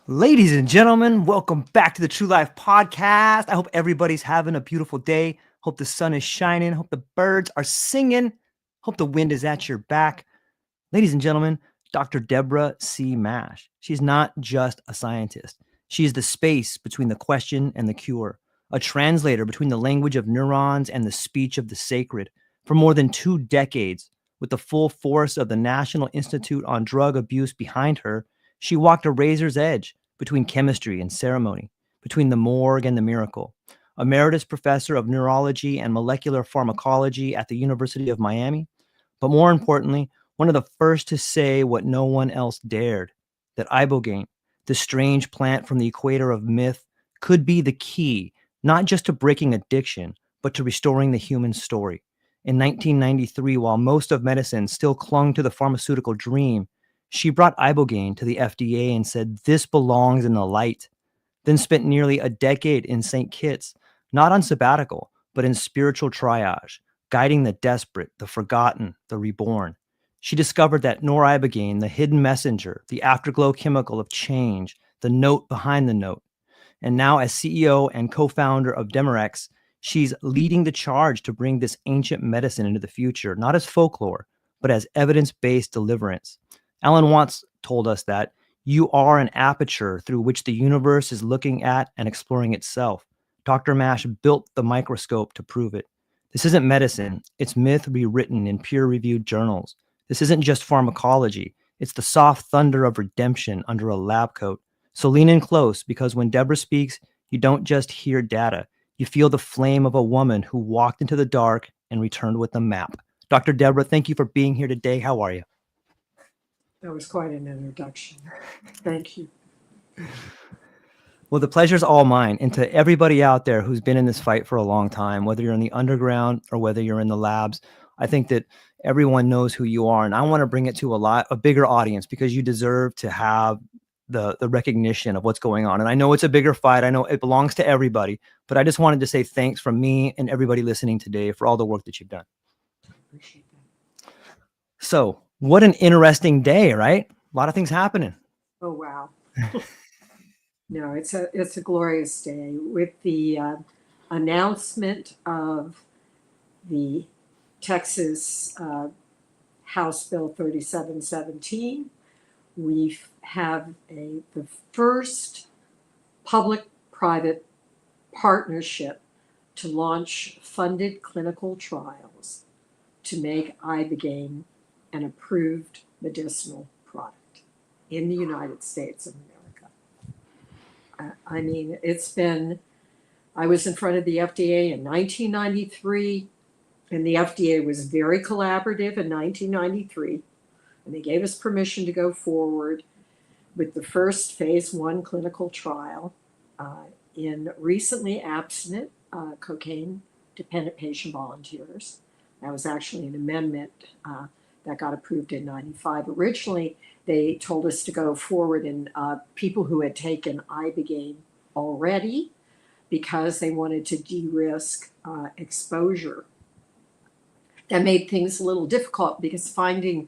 Ladies and gentlemen, welcome back to the True Life Podcast. I hope everybody's having a beautiful day. Hope the sun is shining. Hope the birds are singing. Hope the wind is at your back. Ladies and gentlemen, Dr. Deborah C. Mash. She's not just a scientist. She is the space between the question and the cure, a translator between the language of neurons and the speech of the sacred. For more than 2 decades, with the full force of the National Institute on Drug Abuse behind her, she walked a razor's edge between chemistry and ceremony, between the morgue and the miracle. Emeritus professor of neurology and molecular pharmacology at the University of Miami, but more importantly, one of the first to say what no one else dared, that Ibogaine, the strange plant from the equator of myth, could be the key, not just to breaking addiction, but to restoring the human story. In 1993, while most of medicine still clung to the pharmaceutical dream, she brought Ibogaine to the FDA and said, "This belongs in the light." Then spent nearly a decade in St. Kitts, not on sabbatical, but in spiritual triage, guiding the desperate, the forgotten, the reborn. She discovered that noribogaine, the hidden messenger, the afterglow chemical of change, the note behind the note. And now, as CEO and co founder of Demorex, she's leading the charge to bring this ancient medicine into the future, not as folklore, but as evidence based deliverance. Alan Watts told us that you are an aperture through which the universe is looking at and exploring itself. Dr. Mash built the microscope to prove it. This isn't medicine, it's myth rewritten in peer reviewed journals. This isn't just pharmacology, it's the soft thunder of redemption under a lab coat. So lean in close, because when Deborah speaks, you don't just hear data, you feel the flame of a woman who walked into the dark and returned with a map. Dr. Deborah, thank you for being here today. How are you? That was quite an introduction. Thank you. Well, the pleasure's all mine. And to everybody out there who's been in this fight for a long time, whether you're in the underground or whether you're in the labs, I think that everyone knows who you are. And I want to bring it to a bigger audience, because you deserve to have the recognition of what's going on. And I know it's a bigger fight. I know it belongs to everybody, but I just wanted to say thanks from me and everybody listening today for all the work that you've done. Appreciate that. So what an interesting day, right? A lot of things happening. Oh wow. No, it's a glorious day with the announcement of the Texas House Bill 3717. We have the first public-private partnership to launch funded clinical trials to make Ibogaine an approved medicinal product in the United States of America. I mean, I was in front of the FDA in 1993, and the FDA was very collaborative in 1993, and they gave us permission to go forward with the first phase 1 clinical trial in recently abstinent cocaine dependent patient volunteers. That was actually an amendment that got approved in 95. Originally, they told us to go forward in people who had taken Ibogaine already, because they wanted to de-risk exposure. That made things a little difficult, because finding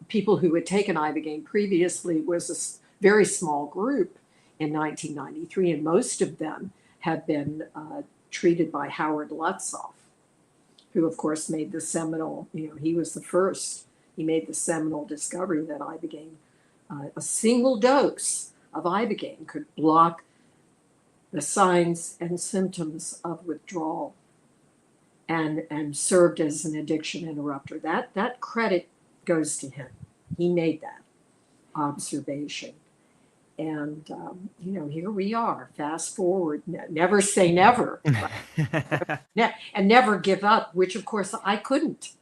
people who had taken Ibogaine previously was a very small group in 1993, and most of them had been treated by Howard Lutzoff, who of course made the seminal, he was the first, he made the seminal discovery that Ibogaine, a single dose of Ibogaine could block the signs and symptoms of withdrawal and served as an addiction interrupter. That credit goes to him. He made that observation. And, here we are, fast forward, never say never, and never give up, which of course I couldn't,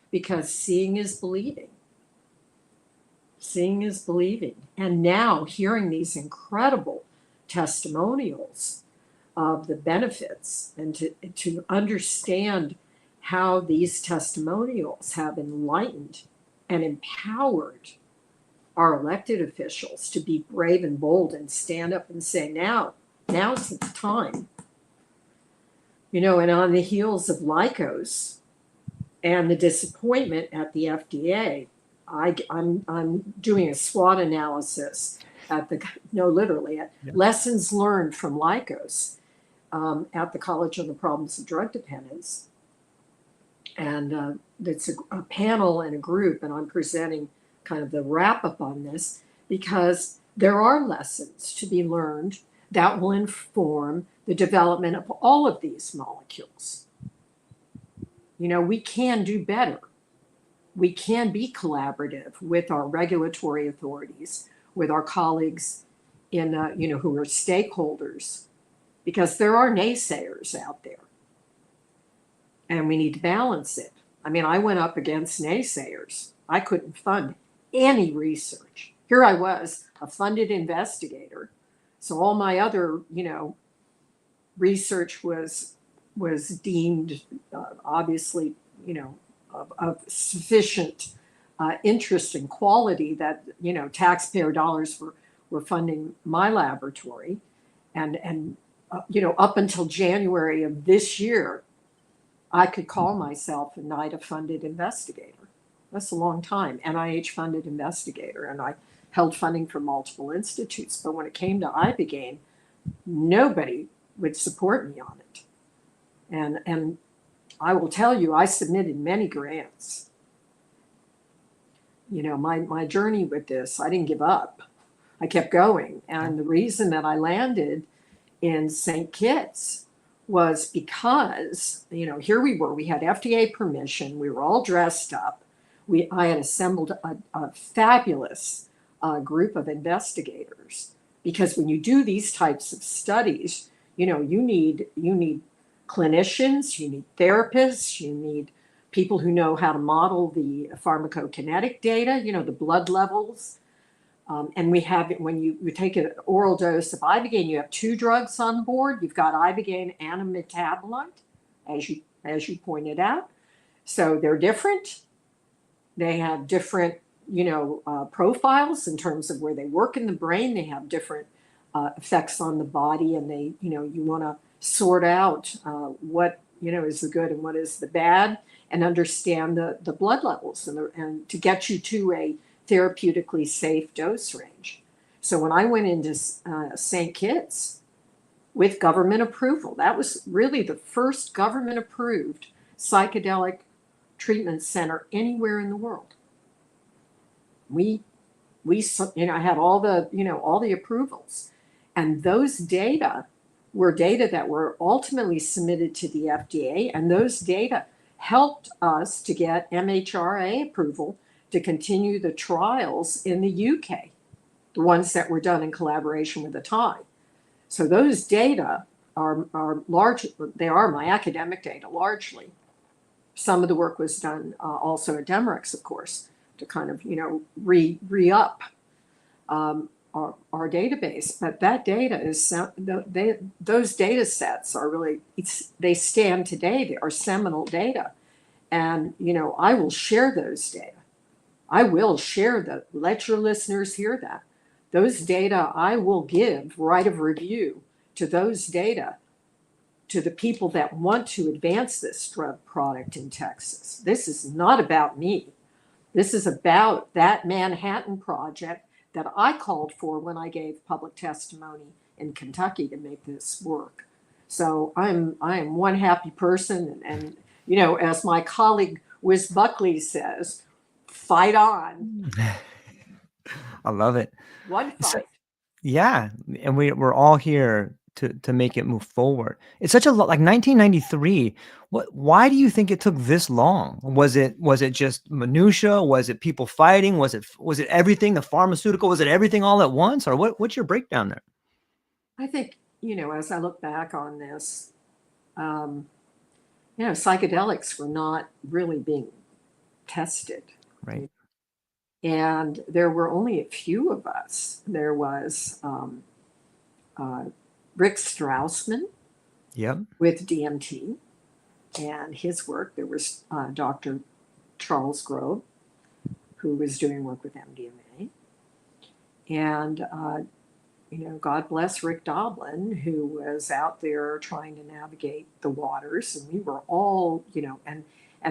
because seeing is believing. Seeing is believing. And now hearing these incredible testimonials of the benefits, and to understand how these testimonials have enlightened and empowered our elected officials to be brave and bold and stand up and say, now's the time. And on the heels of Lycos and the disappointment at the FDA, I'm doing a SWOT analysis at the, no, literally, at Yeah. Lessons Learned from Lycos at the College on the Problems of Drug Dependence. And it's a panel and a group, and I'm presenting kind of the wrap up on this because there are lessons to be learned that will inform the development of all of these molecules. You know, we can do better. We can be collaborative with our regulatory authorities, with our colleagues in, you know, who are stakeholders, because there are naysayers out there, and we need to balance it. I mean, I went up against naysayers. I couldn't fund any research. Here I was, a funded investigator. So all my other, you know, research was deemed obviously, you know, of sufficient interest and quality that, you know, taxpayer dollars were funding my laboratory. And you know, up until January of this year, I could call myself a NIDA funded investigator. That's a long time, NIH funded investigator. And I held funding for multiple institutes. But when it came to Ibogaine, nobody would support me on it. And I will tell you, I submitted many grants. You know, my journey with this, I didn't give up. I kept going. And the reason that I landed in St. Kitts was because, you know, here we were, we had FDA permission, we were all dressed up. I had assembled a fabulous group of investigators, because when you do these types of studies, you know, you need clinicians, you need therapists, you need people who know how to model the pharmacokinetic data, you know, the blood levels. And we have it when you take an oral dose of Ibogaine, you have two drugs on board. You've got Ibogaine and a metabolite, as you pointed out. So they're different. They have different, you know, profiles in terms of where they work in the brain. They have different effects on the body, and they, you know, you want to sort out what, you know, is the good and what is the bad, and understand the blood levels and to get you to a therapeutically safe dose range. So when I went into St. Kitts with government approval, that was really the first government approved psychedelic treatment center anywhere in the world. We you know, had all the, you know, all the approvals, and those data were data that were ultimately submitted to the FDA, and those data helped us to get MHRA approval to continue the trials in the UK, the ones that were done in collaboration with the Thai. So those data are large. They are my academic data largely. Some of the work was done also at Demerix, of course, to kind of, you know, re-up our database. But that data is, those data sets are really, they stand today. They are seminal data. And, you know, I will share those data. I will share that. Let your listeners hear that. Those data, I will give right of review to those data to the people that want to advance this drug product in Texas. This is not about me. This is about that Manhattan Project that I called for when I gave public testimony in Kentucky to make this work. So I am one happy person, and you know, as my colleague Wiz Buckley says, fight on. I love it. One So, fight. yeah, and we're all here to make it move forward. It's such a lot, like 1993. Why do you think it took this long? Was it just minutia? Was it people fighting? Was it everything, the pharmaceutical? Was it everything all at once? Or what's your breakdown there? I think, you know, as I look back on this, you know, psychedelics were not really being tested. Right. And there were only a few of us. There was Rick Strausman Yep. with DMT and his work. There was Dr. Charles Grove, who was doing work with MDMA. And, you know, God bless Rick Doblin, who was out there trying to navigate the waters. And we were all, you know, and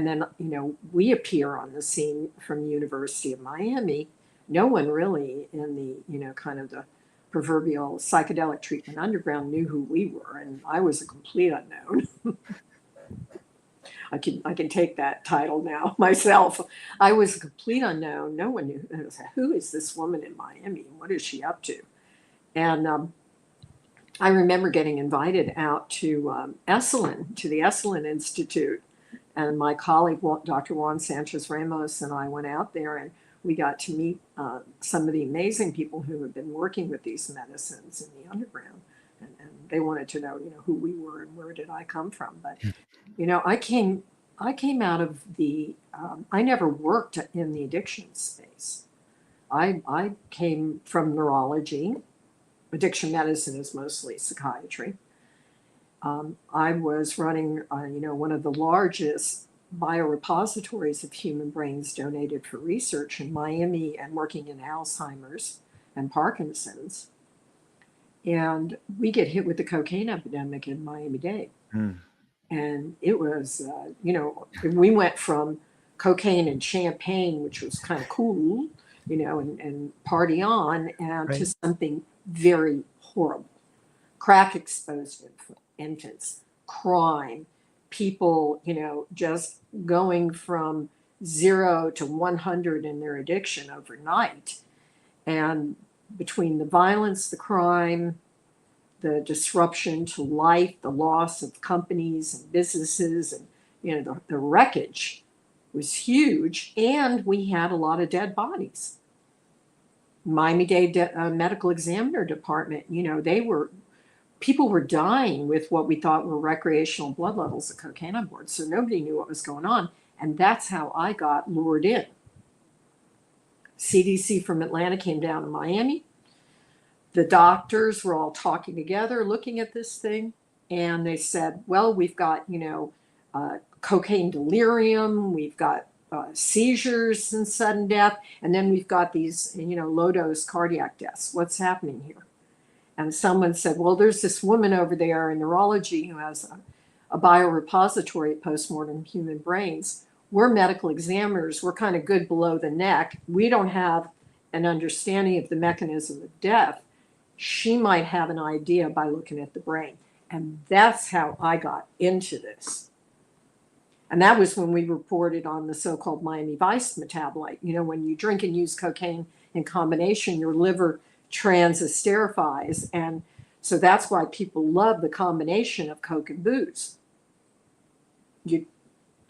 then, you know, we appear on the scene from the University of Miami no one really in the, kind of the proverbial psychedelic treatment underground knew who we were. And I was a complete unknown. I can take that title now myself. I was a complete unknown. No one knew who is this woman in Miami and what is she up to. And I remember getting invited out to Esalen, to the Esalen Institute, and my colleague Dr. Juan Sanchez Ramos and I went out there, and we got to meet some of the amazing people who have been working with these medicines in the underground, and they wanted to know, who we were and where did I come from. But I came out of the. I never worked in the addiction space. I came from neurology. Addiction medicine is mostly psychiatry. I was running, one of the largest biorepositories of human brains donated for research in Miami, and working in Alzheimer's and Parkinson's. And we get hit with the cocaine epidemic in Miami-Dade. Mm. And it was, we went from cocaine and champagne, which was kind of cool, and party on, and to Right. something very horrible. Crack exposed infants, crime, people, just going from 0 to 100 in their addiction overnight. And between the violence, the crime, the disruption to life, the loss of companies and businesses, and the wreckage was huge. And we had a lot of dead bodies. Miami-Dade Medical Examiner Department, people were dying with what we thought were recreational blood levels of cocaine on board. So nobody knew what was going on. And that's how I got lured in. CDC from Atlanta came down to Miami. The doctors were all talking together, looking at this thing. And they said, well, we've got, cocaine delirium. We've got seizures and sudden death. And then we've got these, low dose cardiac deaths. What's happening here? And someone said, well, there's this woman over there in neurology who has a biorepository of postmortem human brains. We're medical examiners. We're kind of good below the neck. We don't have an understanding of the mechanism of death. She might have an idea by looking at the brain. And that's how I got into this. And that was when we reported on the so-called Miami Vice metabolite. When you drink and use cocaine in combination, your liver transesterifies. And so that's why people love the combination of Coke and booze. You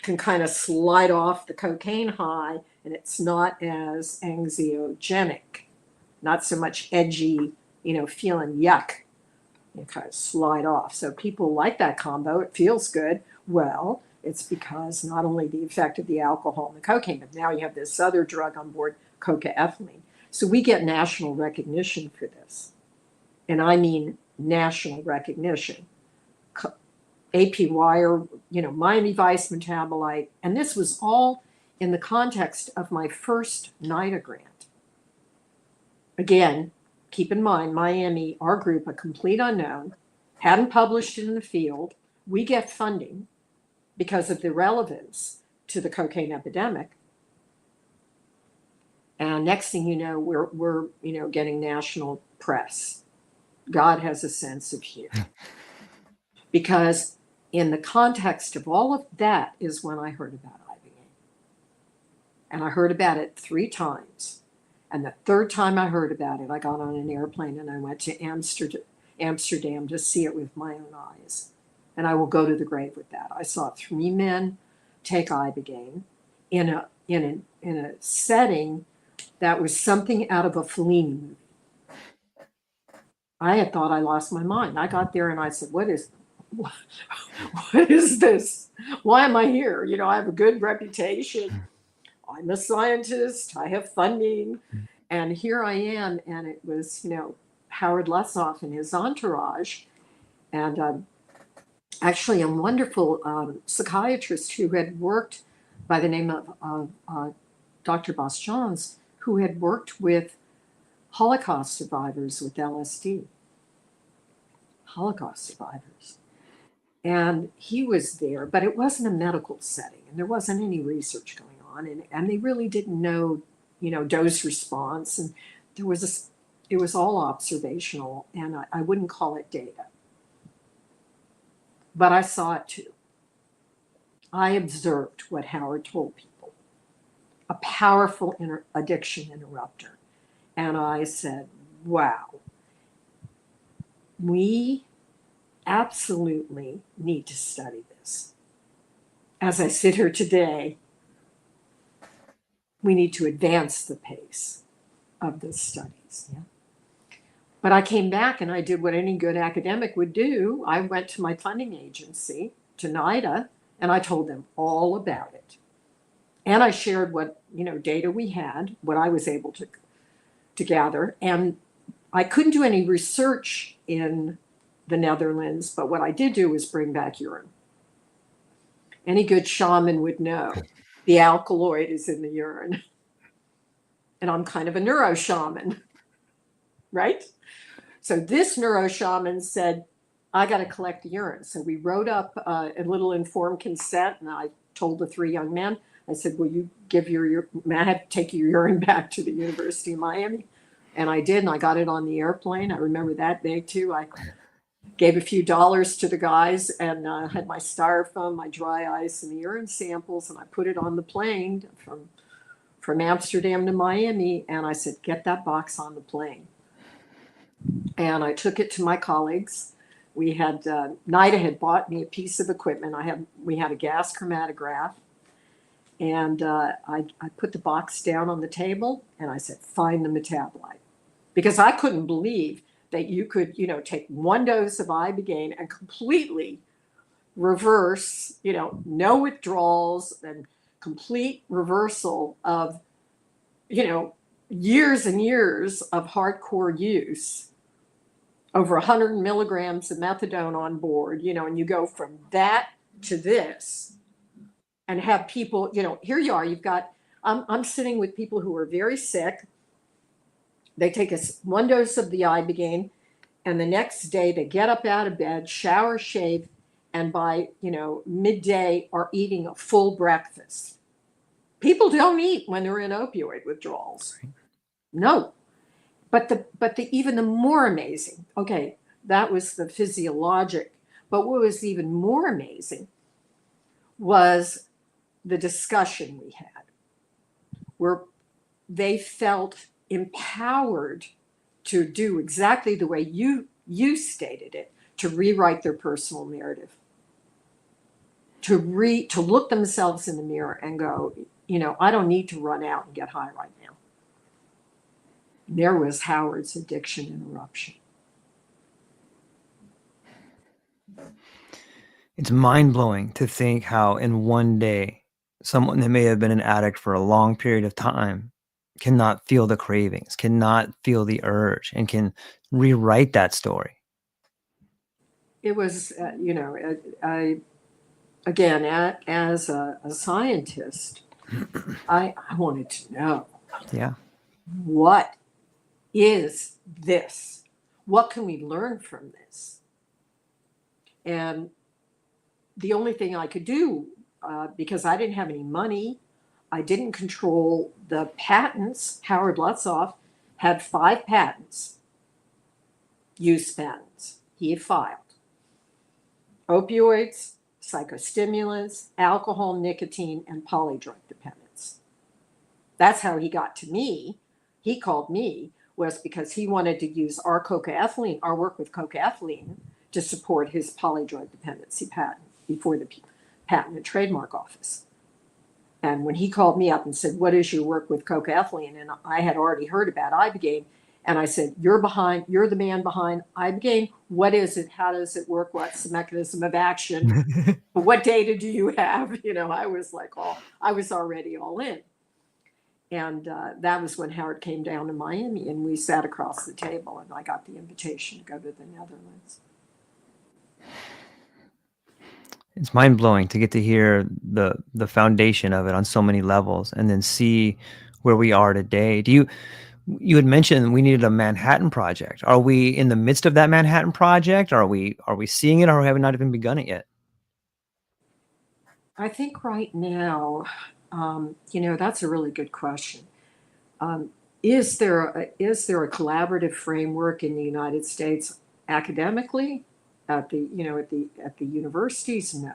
can kind of slide off the cocaine high, and it's not as anxiogenic, not so much edgy, feeling yuck. You kind of slide off. So people like that combo. It feels good. Well, it's because not only the effect of the alcohol and the cocaine, but now you have this other drug on board, cocaethylene. So we get national recognition for this. And I mean national recognition. APY, Miami Vice metabolite. And this was all in the context of my first NIDA grant. Again, keep in mind, Miami, our group, a complete unknown, hadn't published in the field. We get funding because of the relevance to the cocaine epidemic. And next thing you know, we're getting national press. God has a sense of humor. Because in the context of all of that is when I heard about Ibogaine. And I heard about it 3 times. And the third time I heard about it, I got on an airplane and I went to Amsterdam to see it with my own eyes. And I will go to the grave with that. I saw 3 men take Ibogaine in a setting that was something out of a Fellini movie. I had thought I lost my mind. I got there and I said, what is this? Why am I here? I have a good reputation. I'm a scientist. I have funding. And here I am. And it was, Howard Lessoff and his entourage. And actually a wonderful psychiatrist who had worked by the name of Dr. Bas-Johns, who had worked with Holocaust survivors with LSD. Holocaust survivors. And he was there, but it wasn't a medical setting, and there wasn't any research going on, and they really didn't know, dose response. And it was all observational, and I wouldn't call it data. But I saw it too. I observed what Howard told people, a powerful addiction interrupter. And I said, wow, we absolutely need to study this. As I sit here today, we need to advance the pace of the studies. Yeah. But I came back and I did what any good academic would do. I went to my funding agency, to NIDA, and I told them all about it. And I shared what data we had, what I was able to gather. And I couldn't do any research in the Netherlands, but what I did do was bring back urine. Any good shaman would know the alkaloid is in the urine. And I'm kind of a neuro shaman, right? So this neuro shaman said, I got to collect the urine. So we wrote up a little informed consent, and I told the 3 young men, I said, will you give I have to take your urine back to the University of Miami? And I did, and I got it on the airplane. I remember that day too. I gave a few dollars to the guys and had my styrofoam, my dry ice, and the urine samples, and I put it on the plane from Amsterdam to Miami. And I said, get that box on the plane. And I took it to my colleagues. We had, NIDA had bought me a piece of equipment. We had a gas chromatograph. And I put the box down on the table and I said, find the metabolite. Because I couldn't believe that you could, take 1 dose of Ibogaine and completely reverse, no withdrawals and complete reversal of, years and years of hardcore use, over 100 milligrams of methadone on board, and you go from that to this and have people, here you are, you've got, I'm sitting with people who are very sick. They take 1 dose of the Ibogaine, and the next day they get up out of bed, shower, shave, and by, midday are eating a full breakfast. People don't eat when they're in opioid withdrawals. No. But the even the more amazing, okay, that was the physiologic, but what was even more amazing was the discussion we had, where they felt empowered to do exactly the way you stated it, to rewrite their personal narrative, to look themselves in the mirror and go, I don't need to run out and get high right now. There was Howard's addiction interruption. It's mind-blowing to think how in one day, someone that may have been an addict for a long period of time cannot feel the cravings, cannot feel the urge, and can rewrite that story. It was, again, as a scientist, I wanted to know. Yeah. What is this? What can we learn from this? And the only thing I could do, because I didn't have any money, I didn't control the patents. Howard Lutzoff had 5 patents, use patents, he had filed. Opioids, psychostimulants, alcohol, nicotine, and polydrug dependence. That's how he got to me. He called me was because he wanted to use our cocaethylene, our work with cocaethylene, to support his polydrug dependency patent before the Patent and Trademark Office. And when he called me up and said, what is your work with cocaethylene? And I had already heard about Ibogaine. And I said, you're the man behind Ibogaine. What is it? How does it work? What's the mechanism of action? What data do you have? I was like, I was already all in. And that was when Howard came down to Miami and we sat across the table and I got the invitation to go to the Netherlands. It's mind-blowing to get to hear the foundation of it on so many levels and then see where we are today. You had mentioned we needed a Manhattan Project. Are we in the midst of that Manhattan Project? Are we seeing it, or have we not even begun it yet? I think right now, that's a really good question. Is there a collaborative framework in the United States academically at the universities? No.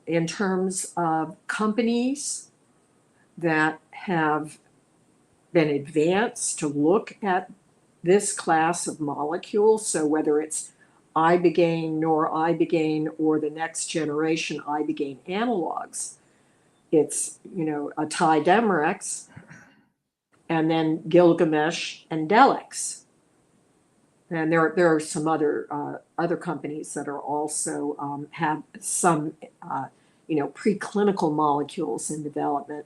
In terms of companies that have been advanced to look at this class of molecules, so whether it's Ibogaine, Ibogaine, or the next generation Ibogaine analogs, it's, a Demerex, and then Gilgamesh and Delex. And there are some other companies that are also have some preclinical molecules in development.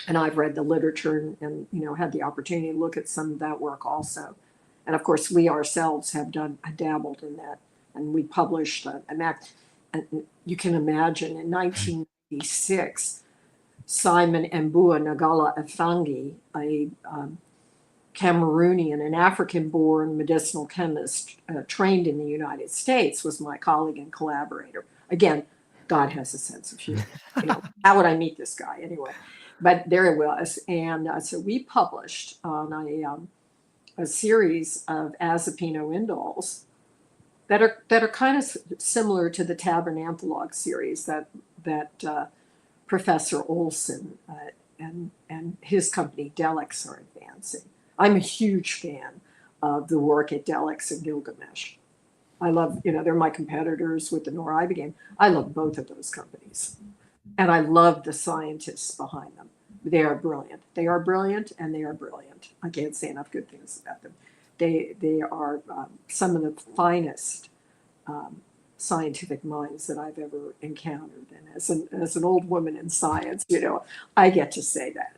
And I've read the literature and had the opportunity to look at some of that work also. And of course, we ourselves have dabbled in that, and we published and you can imagine in 1996, Simon Mbua Nagala Afangi, a Cameroonian, an African-born medicinal chemist trained in the United States, was my colleague and collaborator. Again, God has a sense of humor. How would I meet this guy anyway? But there it was, and so we published on a series of azapinoindoles that are kind of similar to the tabernanthalog series that Professor Olson and his company Delex are advancing. I'm a huge fan of the work at Delex and Gilgamesh. I love, they're my competitors with the Ibogaine. I love both of those companies. And I love the scientists behind them. They are brilliant. They are brilliant, and they are brilliant. I can't say enough good things about them. They are some of the finest scientific minds that I've ever encountered. And as an old woman in science, I get to say that.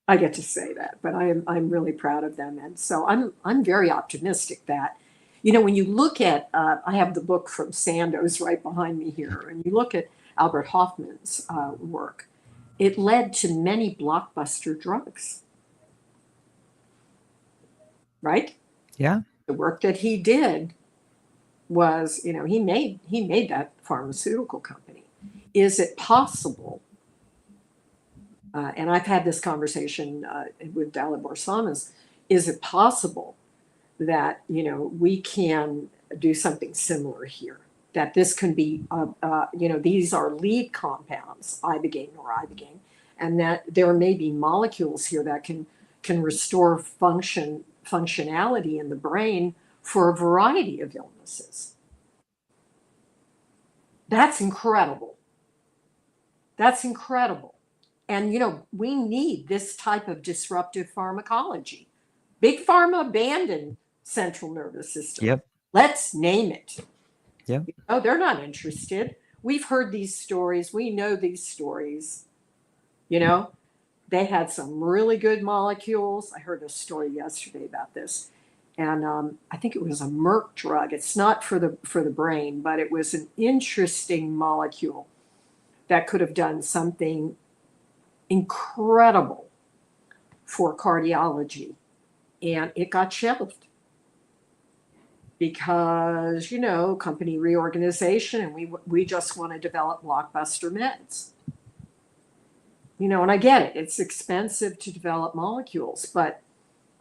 I get to say that, but I'm really proud of them, and so I'm very optimistic that, when you look at I have the book from Sandoz right behind me here, and you look at Albert Hoffman's work, it led to many blockbuster drugs, right? Yeah. The work that he did was, he made that pharmaceutical company. Is it possible? And I've had this conversation with Dalibor Samas. Is it possible that we can do something similar here? That this can be, these are lead compounds, Ibogaine or Ibogaine, and that there may be molecules here that can restore functionality in the brain for a variety of illnesses. That's incredible. That's incredible. And, we need this type of disruptive pharmacology. Big Pharma abandoned central nervous system. Yep. Let's name it. Yep. Oh, they're not interested. We've heard these stories. We know these stories. They had some really good molecules. I heard a story yesterday about this. And I think it was a Merck drug. It's not for the brain, but it was an interesting molecule that could have done something incredible for cardiology, and it got shelved because company reorganization, and we just want to develop blockbuster meds. And I get it, it's expensive to develop molecules, but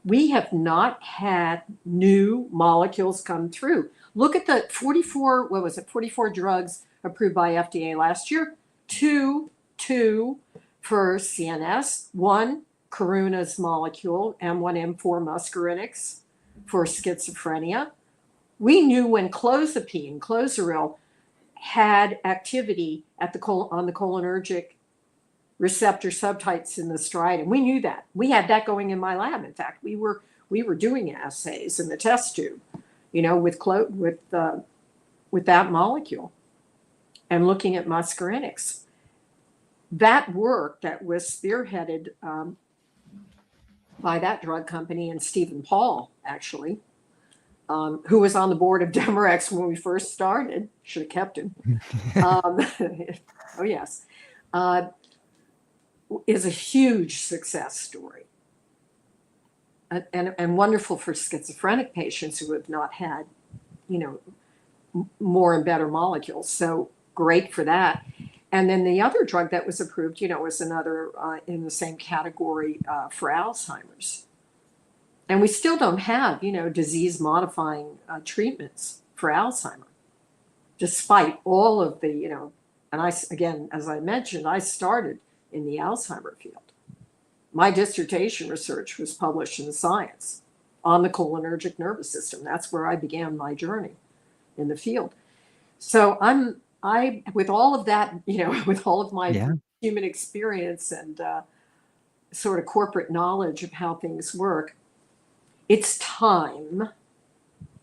we have not had new molecules come through. Look at the 44 drugs approved by FDA last year. Two for CNS, one Karuna's molecule, M1M4 muscarinics for schizophrenia. We knew when clozaril had activity at on the cholinergic receptor subtypes in the striatum. We knew that. We had that going in my lab. In fact, we were doing assays in the test tube, with that molecule and looking at muscarinics. That work that was spearheaded by that drug company and Stephen Paul, actually, who was on the board of Demerex when we first started. Should have kept him. Oh, yes. Is a huge success story. And wonderful for schizophrenic patients who have not had, more and better molecules. So great for that. And then the other drug that was approved, was another in the same category for Alzheimer's. And we still don't have, disease modifying treatments for Alzheimer's, despite all of the, and again, as I mentioned, I started in the Alzheimer field. My dissertation research was published in Science on the cholinergic nervous system. That's where I began my journey in the field. So with all of that, with all of my human experience and sort of corporate knowledge of how things work, it's time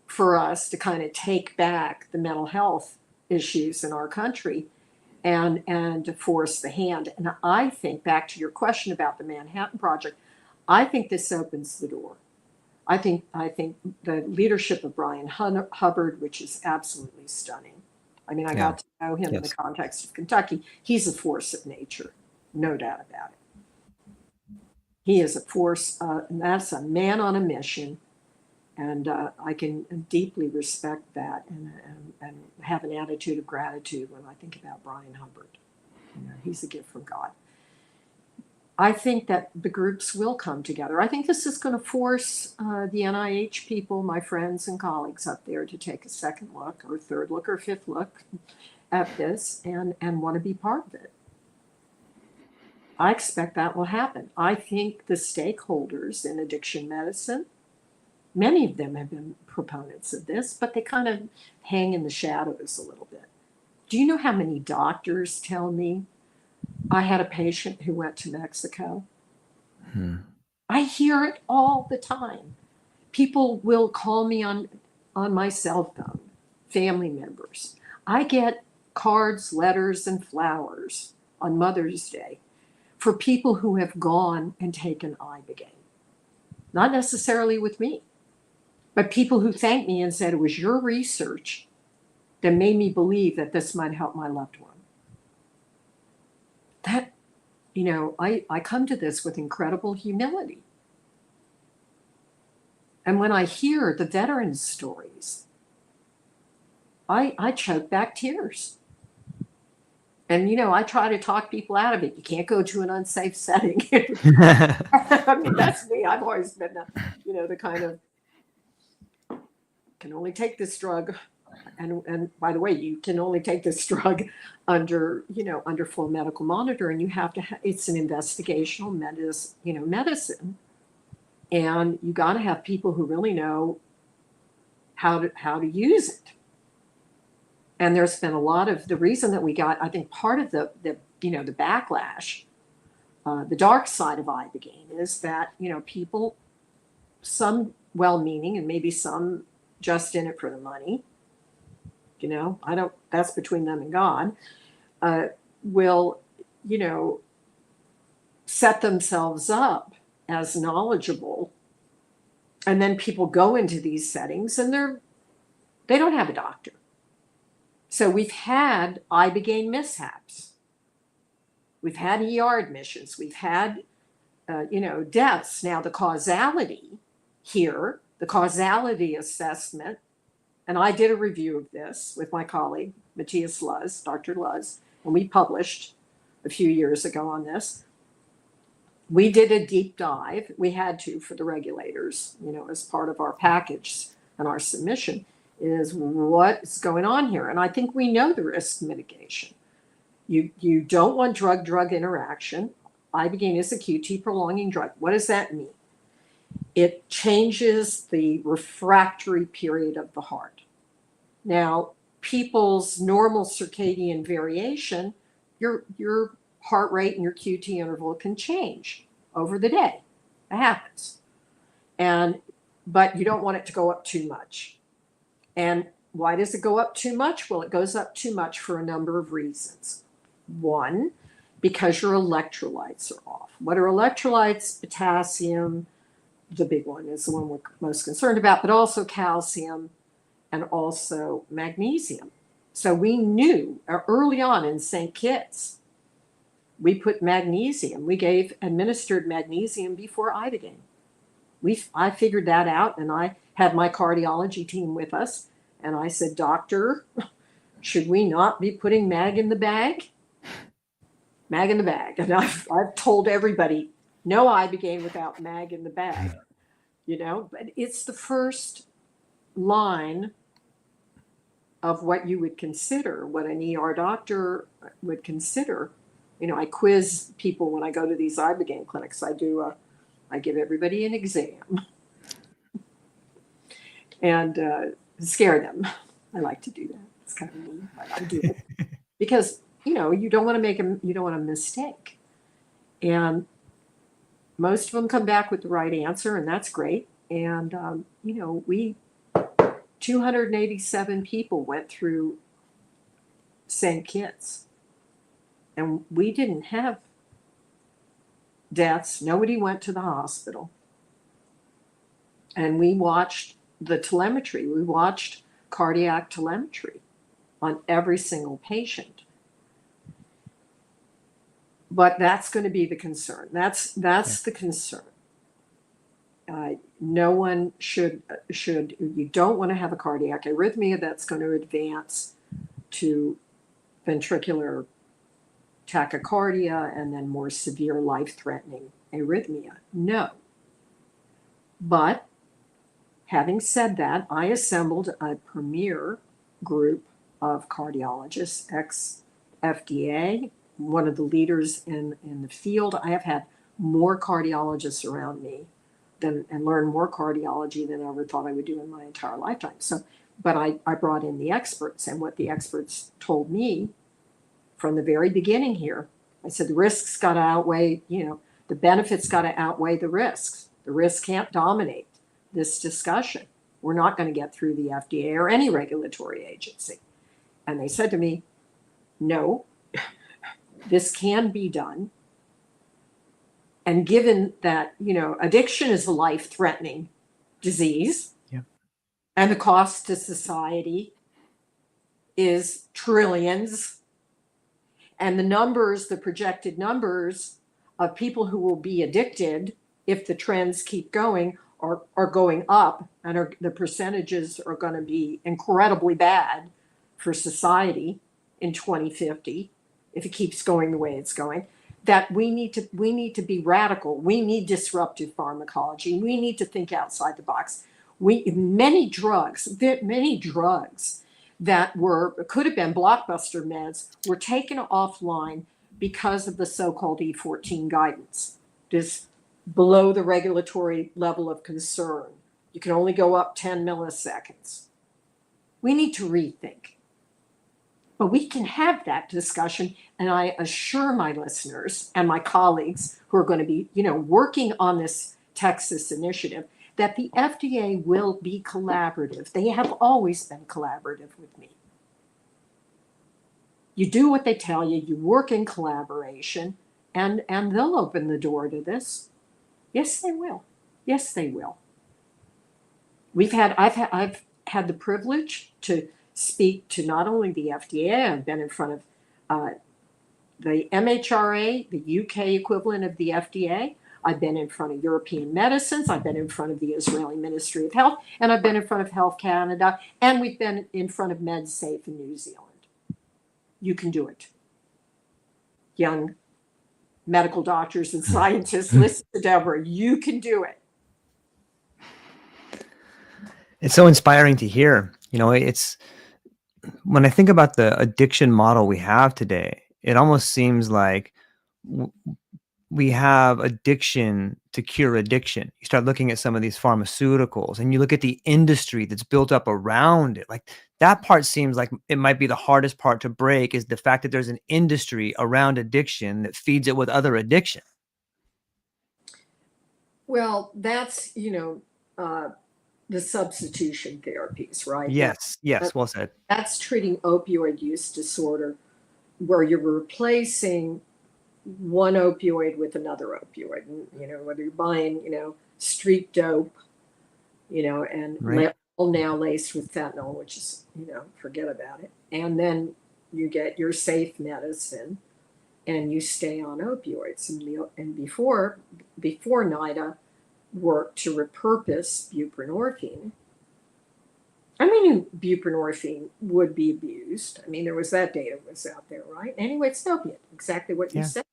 for us to kind of take back the mental health issues in our country and to force the hand. And I think, back to your question about the Manhattan Project, I think this opens the door. I think the leadership of Brian Hubbard, which is absolutely stunning. I mean, I got to know him in the context of Kentucky. He's a force of nature, no doubt about it. He is a force, and that's a man on a mission. And I can deeply respect that and have an attitude of gratitude when I think about Brian Hubbard. He's a gift from God. I think that the groups will come together. I think this is going to force the NIH people, my friends and colleagues up there, to take a second look or third look or fifth look at this and want to be part of it. I expect that will happen. I think the stakeholders in addiction medicine, many of them have been proponents of this, but they kind of hang in the shadows a little bit. Do you know how many doctors tell me? I had a patient who went to Mexico. I hear it all the time. People will call me on my cell phone, family members. I get cards, letters, and flowers on Mother's Day for people who have gone and taken Ibogaine. Not necessarily with me, but people who thanked me and said it was your research that made me believe that this might help my loved one. That, I come to this with incredible humility. And when I hear the veterans' stories, I choke back tears. And, I try to talk people out of it. You can't go to an unsafe setting. I mean, that's me. I've always been, the kind of, can only take this drug. And by the way, you can only take this drug under full medical monitor, and you have to. It's an investigational medicine, and you got to have people who really know how to use it. And there's been a lot of the reason that we got. I think part of the backlash, the dark side of Ibogaine is that people, some well-meaning and maybe some just in it for the money. That's between them and God, will, set themselves up as knowledgeable. And then people go into these settings and they don't have a doctor. So we've had Ibogaine mishaps. We've had ER admissions. We've had, deaths. Now the causality here, the causality assessment, and I did a review of this with my colleague, Matthias Luz, Dr. Luz, and we published a few years ago on this. We did a deep dive. We had to for the regulators, as part of our package and our submission, is what's going on here. And I think we know the risk mitigation. You don't want drug-drug interaction. Ibogaine is a QT prolonging drug. What does that mean? It changes the refractory period of the heart. Now, people's normal circadian variation, your heart rate and your QT interval can change over the day. It happens. But you don't want it to go up too much. And why does it go up too much? Well, it goes up too much for a number of reasons. One, because your electrolytes are off. What are electrolytes? Potassium, the big one is the one we're most concerned about, but also calcium and also magnesium. So we knew early on in St. Kitts, we put magnesium. We administered magnesium before Ibogaine. I figured that out, and I had my cardiology team with us, and I said, Doctor, should we not be putting mag in the bag? mag in the bag. And I've told everybody, no Ibogaine without mag in the bag, but it's the first line of what you would consider, what an ER doctor would consider. I quiz people when I go to these Ibogaine clinics. I give everybody an exam and scare them. I like to do that. It's kind of mean, but I do it because you don't want to mistake. And most of them come back with the right answer, and that's great. And we 287 people went through St. Kitts, and we didn't have deaths. Nobody went to the hospital. And we watched the telemetry. We watched cardiac telemetry on every single patient. But that's going to be the concern. That's the concern. No one should, you don't want to have a cardiac arrhythmia that's going to advance to ventricular tachycardia and then more severe life-threatening arrhythmia. No. But having said that, I assembled a premier group of cardiologists, ex-FDA, one of the leaders in the field. I have had more cardiologists around me and learned more cardiology than I ever thought I would do in my entire lifetime. But I brought in the experts, and what the experts told me from the very beginning here, I said the risks got to outweigh, the benefits got to outweigh the risks. The risks can't dominate this discussion. We're not going to get through the FDA or any regulatory agency. And they said to me, no, this can be done. And given that, addiction is a life-threatening disease, and the cost to society is trillions, and the projected numbers of people who will be addicted if the trends keep going are going up, and the percentages are going to be incredibly bad for society in 2050 if it keeps going the way it's going, that we need to be radical. We need disruptive pharmacology. We need to think outside the box. Many drugs that could have been blockbuster meds were taken offline because of the so-called E14 guidance. This below the regulatory level of concern. You can only go up 10 milliseconds. We need to rethink. But we can have that discussion, and I assure my listeners and my colleagues who are going to be, working on this Texas initiative, that the FDA will be collaborative. They have always been collaborative with me. You do what they tell you, you work in collaboration, and they'll open the door to this. Yes, they will. Yes, they will. I've had the privilege to speak to not only the FDA, I've been in front of the MHRA, the UK equivalent of the FDA. I've been in front of European Medicines. I've been in front of the Israeli Ministry of Health, and I've been in front of Health Canada, and we've been in front of MedSafe in New Zealand. You can do it. Young medical doctors and scientists, listen to Deborah. You can do it. It's so inspiring to hear. It's when I think about the addiction model we have today, it almost seems like we have addiction to cure addiction. You start looking at some of these pharmaceuticals and you look at the industry that's built up around it. Like that part seems like it might be the hardest part to break, is the fact that there's an industry around addiction that feeds it with other addiction. Well, that's, the substitution therapies, right? Yes. Well said. That's treating opioid use disorder, where you're replacing one opioid with another opioid. And, whether you're buying, street dope, and Right. all now laced with fentanyl, which is, forget about it. And then you get your safe medicine and you stay on opioids. And before NIDA worked to repurpose buprenorphine, buprenorphine would be abused. There was that data was out there, right? Anyway, it's opiate. exactly what you Yeah. said.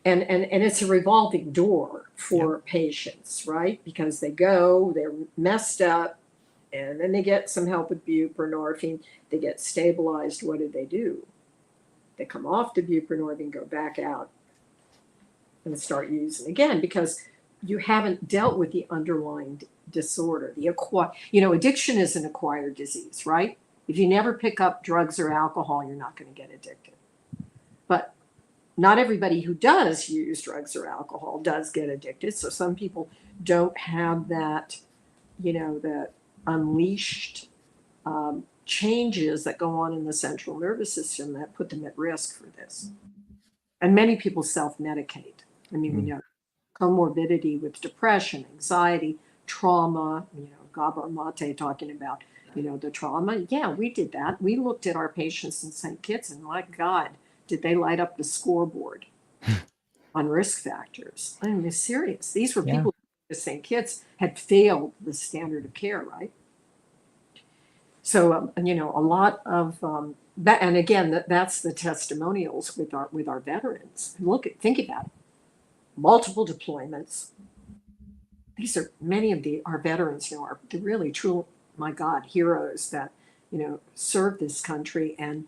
And it's a revolving door for patients, right? Because they go, they're messed up, and then they get some help with buprenorphine. They get stabilized. What do? They come off the buprenorphine, go back out, and start using again because you haven't dealt with the underlying disorder. Addiction is an acquired disease, right? If you never pick up drugs or alcohol, you're not going to get addicted. But not everybody who does use drugs or alcohol does get addicted. So some people don't have that, that unleashed changes that go on in the central nervous system that put them at risk for this. And many people self-medicate. I mean, we know comorbidity with depression, anxiety, trauma, Gabor Mate talking about, the trauma. Yeah, we did that. We looked at our patients in St. Kitts and my God, did they light up the scoreboard on risk factors? I mean, it's serious. These were people who, St. Kitts, had failed the standard of care, right? So, a lot of that, and again, that's the testimonials with our veterans. Think about it. Multiple deployments. These are many of our veterans, are the really true, my God, heroes that, served this country and,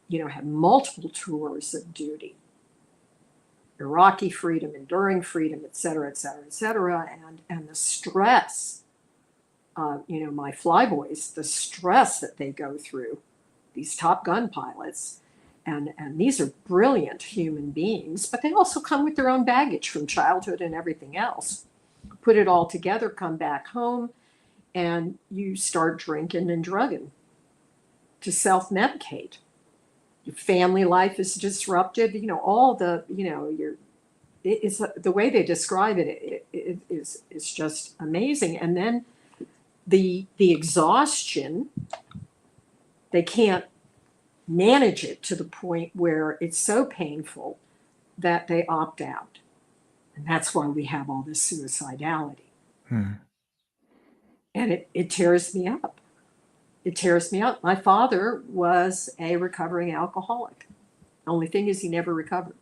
had multiple tours of duty. Iraqi freedom, enduring freedom, et cetera, et cetera, et cetera. And the stress, my flyboys, the stress that they go through, these Top Gun pilots, and these are brilliant human beings, but they also come with their own baggage from childhood and everything else. Put it all together, come back home, and you start drinking and drugging to self-medicate. Your family life is disrupted. All the it's the way they describe it is just amazing. And then the exhaustion, they can't manage it to the point where it's so painful that they opt out. And that's why we have all this suicidality. And it tears me up. It tears me up. My father was a recovering alcoholic. The only thing is he never recovered.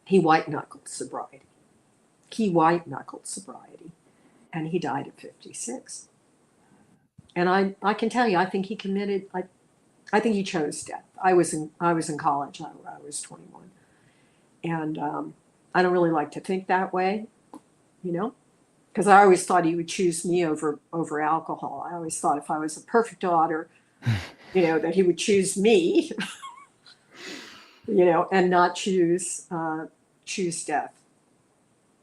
He white-knuckled sobriety. And he died at 56. And I can tell you, I think he committed, I think he chose death. I was in college. I was 21. And I don't really like to think that way, because I always thought he would choose me over alcohol. I always thought if I was a perfect daughter, that he would choose me, and not choose death.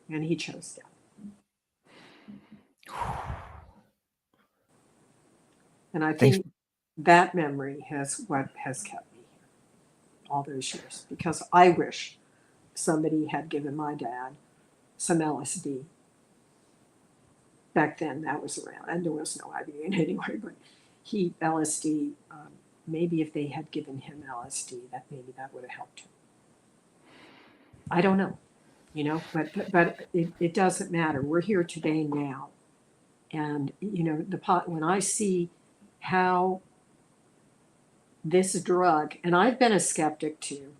And he chose death. And I think that memory has kept me here all those years, because I wish somebody had given my dad some LSD. Back then, that was around, and there was no Ibogaine anyway. But LSD. Maybe if they had given him LSD, maybe that would have helped him. I don't know, but it doesn't matter. We're here today now, and when I see how this drug, and I've been a skeptic too.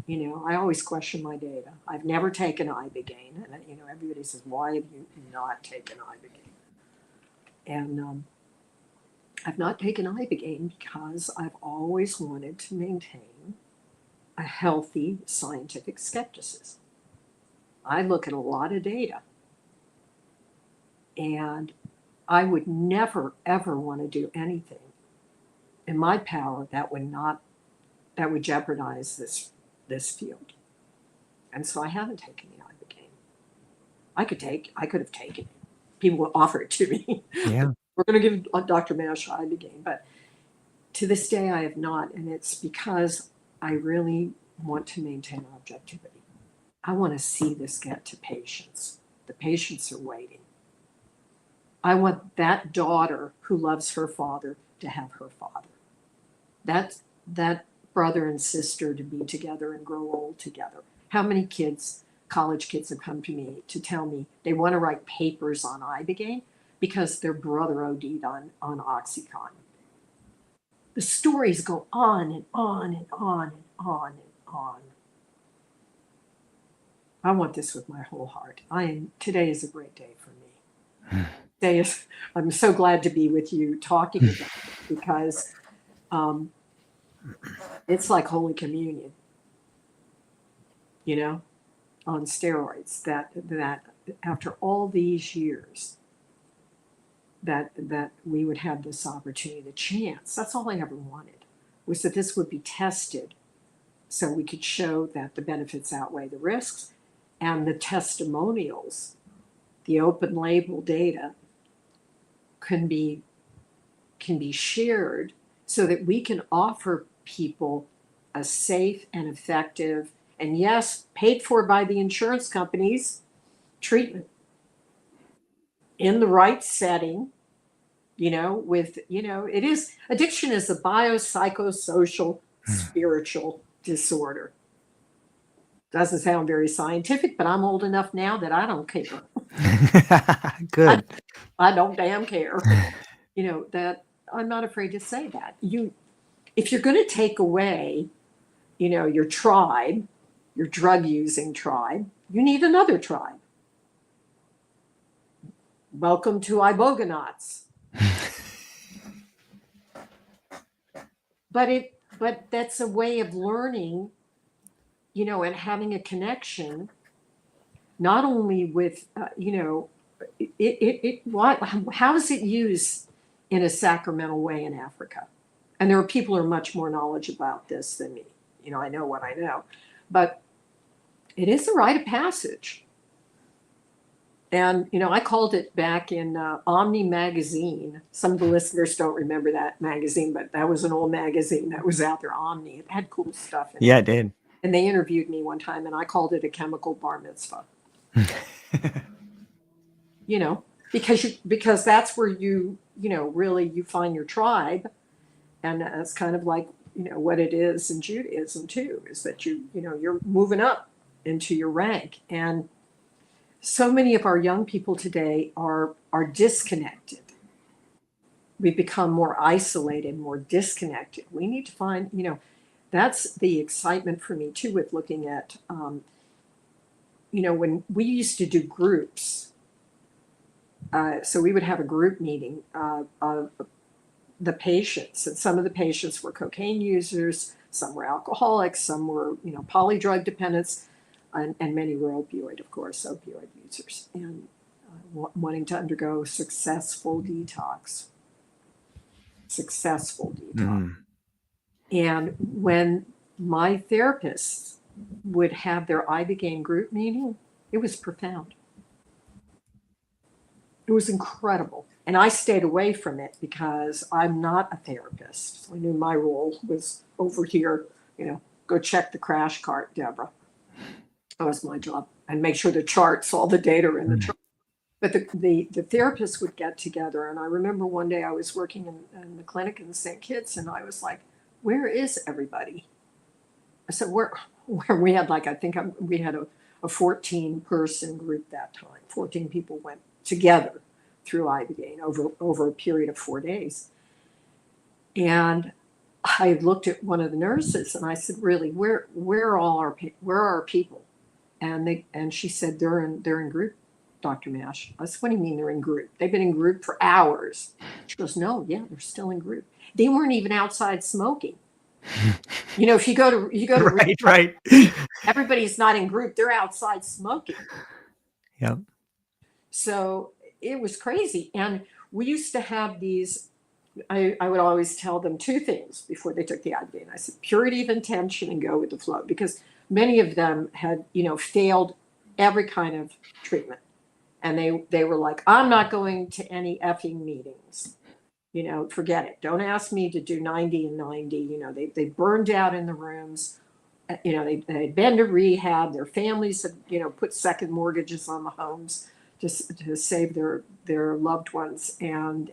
I always question my data. I've never taken Ibogaine, and everybody says, "Why have you not taken Ibogaine?" And I've not taken Ibogaine because I've always wanted to maintain a healthy scientific skepticism. I look at a lot of data, and I would never ever want to do anything in my power that would jeopardize this field. And so I haven't taken the Ibogaine. I could have taken it. People would offer it to me. Yeah. We're going to give Dr. Mash Ibogaine, but to this day I have not, and it's because I really want to maintain objectivity. I want to see this get to patients. The patients are waiting. I want that daughter who loves her father to have her father. That brother and sister to be together and grow old together. How many college kids have come to me to tell me they want to write papers on Ibogaine because their brother OD'd on OxyContin. the stories go on and on and on and on and on. I want this with my whole heart. Today is a great day for me. I'm so glad to be with you talking about it, because it's like Holy Communion, on steroids, that after all these years that we would have this opportunity, the chance. That's all I ever wanted, was that this would be tested so we could show that the benefits outweigh the risks, and the testimonials, the open label data can be shared so that we can offer people a safe and effective, and yes, paid for by the insurance companies, treatment in the right setting, it is, addiction is a biopsychosocial spiritual disorder. Doesn't sound very scientific, but I'm old enough now that I don't care. Good. I don't damn care. That I'm not afraid to say that. If you're going to take away, your tribe, your drug using tribe, you need another tribe. Welcome to Iboganauts. But that's a way of learning, and having a connection, not only with, how is it used in a sacramental way in Africa? And there are people who are much more knowledgeable about this than me. I know what I know, but it is a rite of passage. And, I called it back in Omni magazine. Some of the listeners don't remember that magazine, but that was an old magazine that was out there, Omni. It had cool stuff in it. Yeah, it did. And they interviewed me one time, and I called it a chemical bar mitzvah. Because that's where really you find your tribe. And it's kind of like, what it is in Judaism too, is that you're moving up into your rank. And so many of our young people today are disconnected. We've become more isolated, more disconnected. We need to find, that's the excitement for me too, with looking at, when we used to do groups. So we would have a group meeting of the patients, and some of the patients were cocaine users, some were alcoholics, some were, polydrug dependents, and many were opioid users, and wanting to undergo successful detox. And when my therapists would have their Ibogaine group meeting, it was profound. It was incredible. And I stayed away from it because I'm not a therapist. So I knew my role was over here, go check the crash cart, Deborah. That was my job. And make sure the charts, all the data are in the chart. But the therapists would get together. And I remember one day I was working in the clinic in St. Kitts, and I was like, where is everybody? I said, where we had we had a 14-person group that time. 14 people went together through Ibogaine over a period of 4 days. And I looked at one of the nurses and I said, really, where are our people? And she said, they're in group, Dr. Mash. I said, what do you mean they're in group? They've been in group for hours. She goes, no, yeah, they're still in group. They weren't even outside smoking. If you go to right. Everybody's not in group, they're outside smoking. Yep. So it was crazy. And we used to have these, I would always tell them two things before they took the Ibogaine. I said, purity of intention and go with the flow, because many of them had, failed every kind of treatment. And they were like, I'm not going to any effing meetings. Forget it. Don't ask me to do 90 and 90. They burned out in the rooms. They'd been to rehab. Their families had, put second mortgages on the homes to save their loved ones. And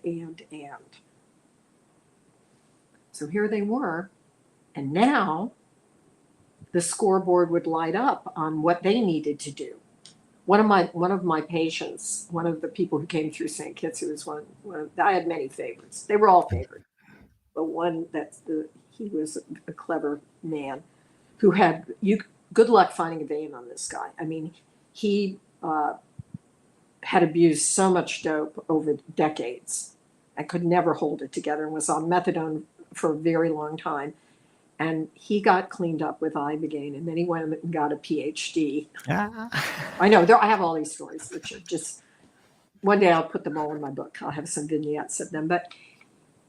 so here they were. And now the scoreboard would light up on what they needed to do. One of my patients, one of the people who came through St. Kitts, who was I had many favorites. They were all favored. the one he was a clever man who had good luck finding a vein on this guy. I mean, he had abused so much dope over decades and could never hold it together and was on methadone for a very long time. And he got cleaned up with Ibogaine, and then he went and got a PhD. I know, I have all these stories, which are just, one day I'll put them all in my book. I'll have some vignettes of them. But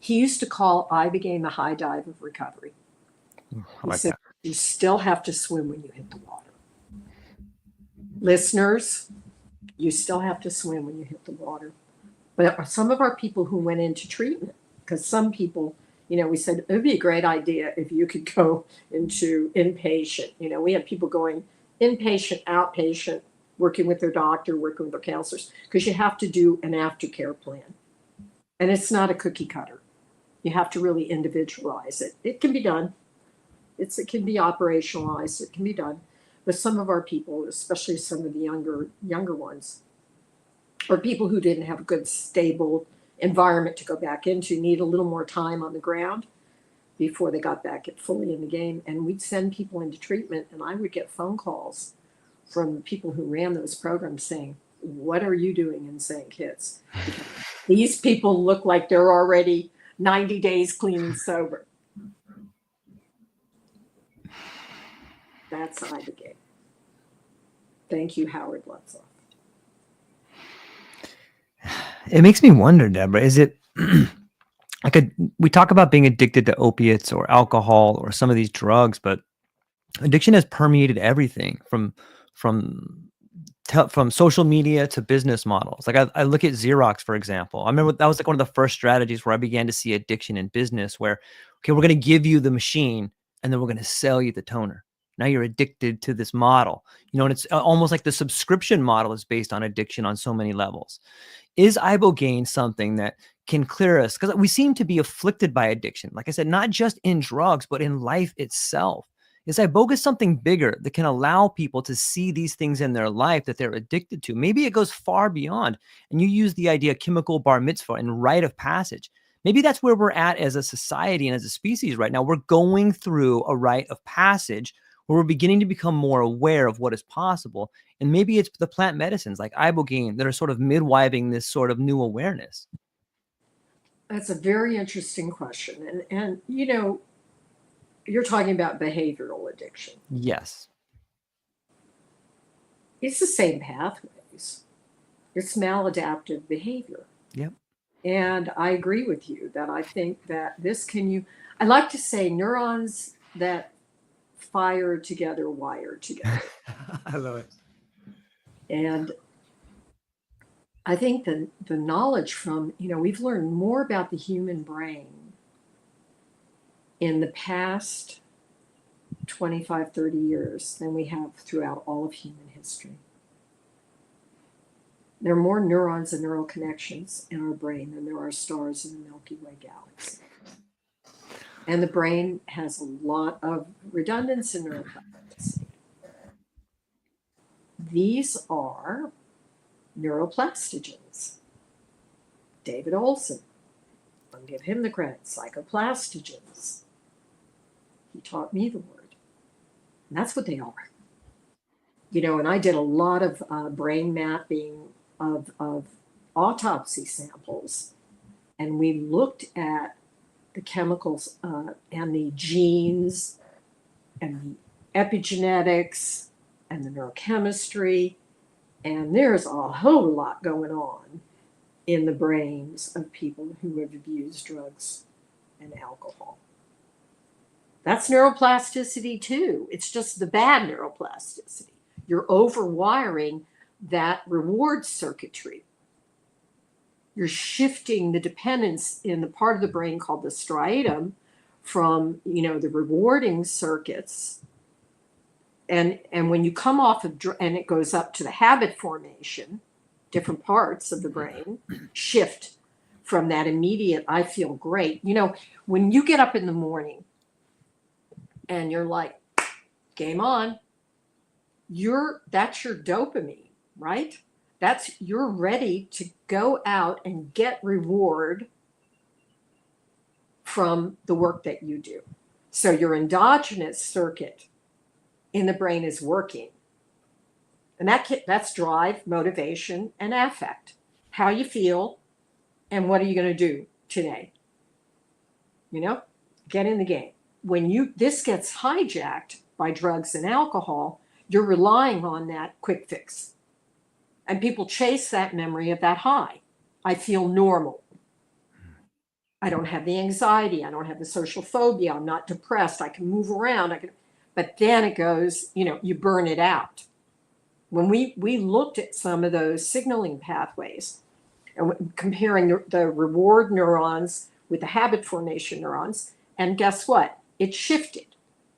he used to call Ibogaine the high dive of recovery. He said, you still have to swim when you hit the water. Listeners, you still have to swim when you hit the water. But some of our people who went into treatment, because some people, we said it would be a great idea if you could go into inpatient. We had people going inpatient, outpatient, working with their doctor, working with their counselors, because you have to do an aftercare plan. And it's not a cookie cutter. You have to really individualize it. It can be done. It can be operationalized. It can be done. But some of our people, especially some of the younger ones, or people who didn't have a good, stable environment to go back into, need a little more time on the ground before they got back fully in the game. And we'd send people into treatment, and I would get phone calls from the people who ran those programs saying, what are you doing in St. Kitts? These people look like they're already 90 days clean and sober. That's Ibogaine. Thank you, Howard Lutzoff. It makes me wonder, Deborah, is it we talk about being addicted to opiates or alcohol or some of these drugs, but addiction has permeated everything from social media to business models. Like I look at Xerox, for example. I remember that was like one of the first strategies where I began to see addiction in business where, okay, we're going to give you the machine and then we're going to sell you the toner. Now you're addicted to this model, and it's almost like the subscription model is based on addiction on so many levels. Is Ibogaine something that can clear us? Because we seem to be afflicted by addiction. Like I said, not just in drugs, but in life itself. Is Ibogaine something bigger that can allow people to see these things in their life that they're addicted to? Maybe it goes far beyond. And you use the idea chemical bar mitzvah and rite of passage. Maybe that's where we're at as a society and as a species right now. We're going through a rite of passage where we're beginning to become more aware of what is possible. And maybe it's the plant medicines like Ibogaine that are sort of midwiving this sort of new awareness. That's a very interesting question. And you're talking about behavioral addiction. Yes. It's the same pathways. It's maladaptive behavior. Yep. And I agree with you that I think that I like to say neurons that fire together, wire together. I love it. And I think the knowledge from, we've learned more about the human brain in the past 25, 30 years than we have throughout all of human history. There are more neurons and neural connections in our brain than there are stars in the Milky Way galaxy. And the brain has a lot of redundancy and neuroplasticity. These are neuroplastogens. David Olson, I'll give him the credit, psychoplastogens. He taught me the word. And that's what they are. And I did a lot of brain mapping of autopsy samples. And we looked at the chemicals and the genes and the epigenetics and the neurochemistry. And there's a whole lot going on in the brains of people who have abused drugs and alcohol. That's neuroplasticity too. It's just the bad neuroplasticity. You're overwiring that reward circuitry. You're shifting the dependence in the part of the brain called the striatum from, the rewarding circuits. And when you come off of, and it goes up to the habit formation, different parts of the brain shift from that immediate, I feel great. When you get up in the morning and you're like, game on, that's your dopamine, right? You're ready to go out and get reward from the work that you do. So your endogenous circuit in the brain is working. And that's drive, motivation, and affect. How you feel and what are you going to do today? You know, get in the game. When this gets hijacked by drugs and alcohol, you're relying on that quick fix. And people chase that memory of that high. I feel normal. I don't have the anxiety. I don't have the social phobia. I'm not depressed. I can move around. But then it goes, you burn it out. When we looked at some of those signaling pathways and comparing the reward neurons with the habit formation neurons, and guess what? It shifted.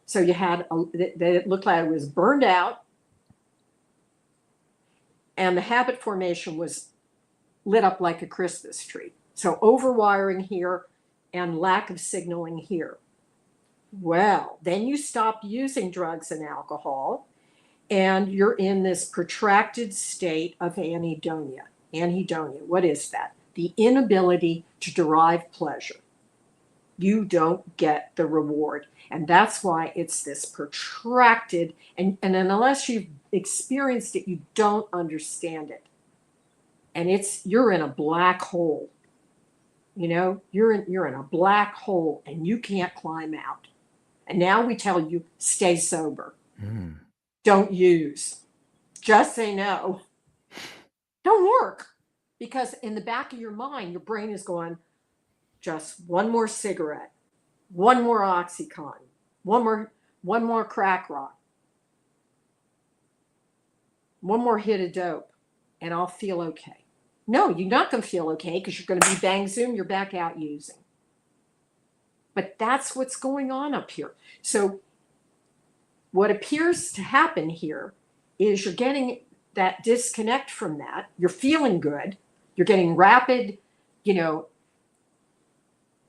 So you had, it looked like it was burned out, and the habit formation was lit up like a Christmas tree. So overwiring here and lack of signaling here. Well, then you stop using drugs and alcohol, and you're in this protracted state of anhedonia. Anhedonia, what is that? The inability to derive pleasure. You don't get the reward. And that's why it's this protracted, and unless you've experienced it, you don't understand it. And you're in a black hole. You're in a black hole and you can't climb out. And now we tell you, stay sober. Don't use. Just say no. Don't work. Because in the back of your mind, your brain is going, just one more cigarette, one more Oxycontin, one more crack rock, one more hit of dope, and I'll feel okay. No, you're not going to feel okay because you're going to be bang zoom, you're back out using. But that's what's going on up here. So what appears to happen here is you're getting that disconnect from that. You're feeling good. You're getting rapid,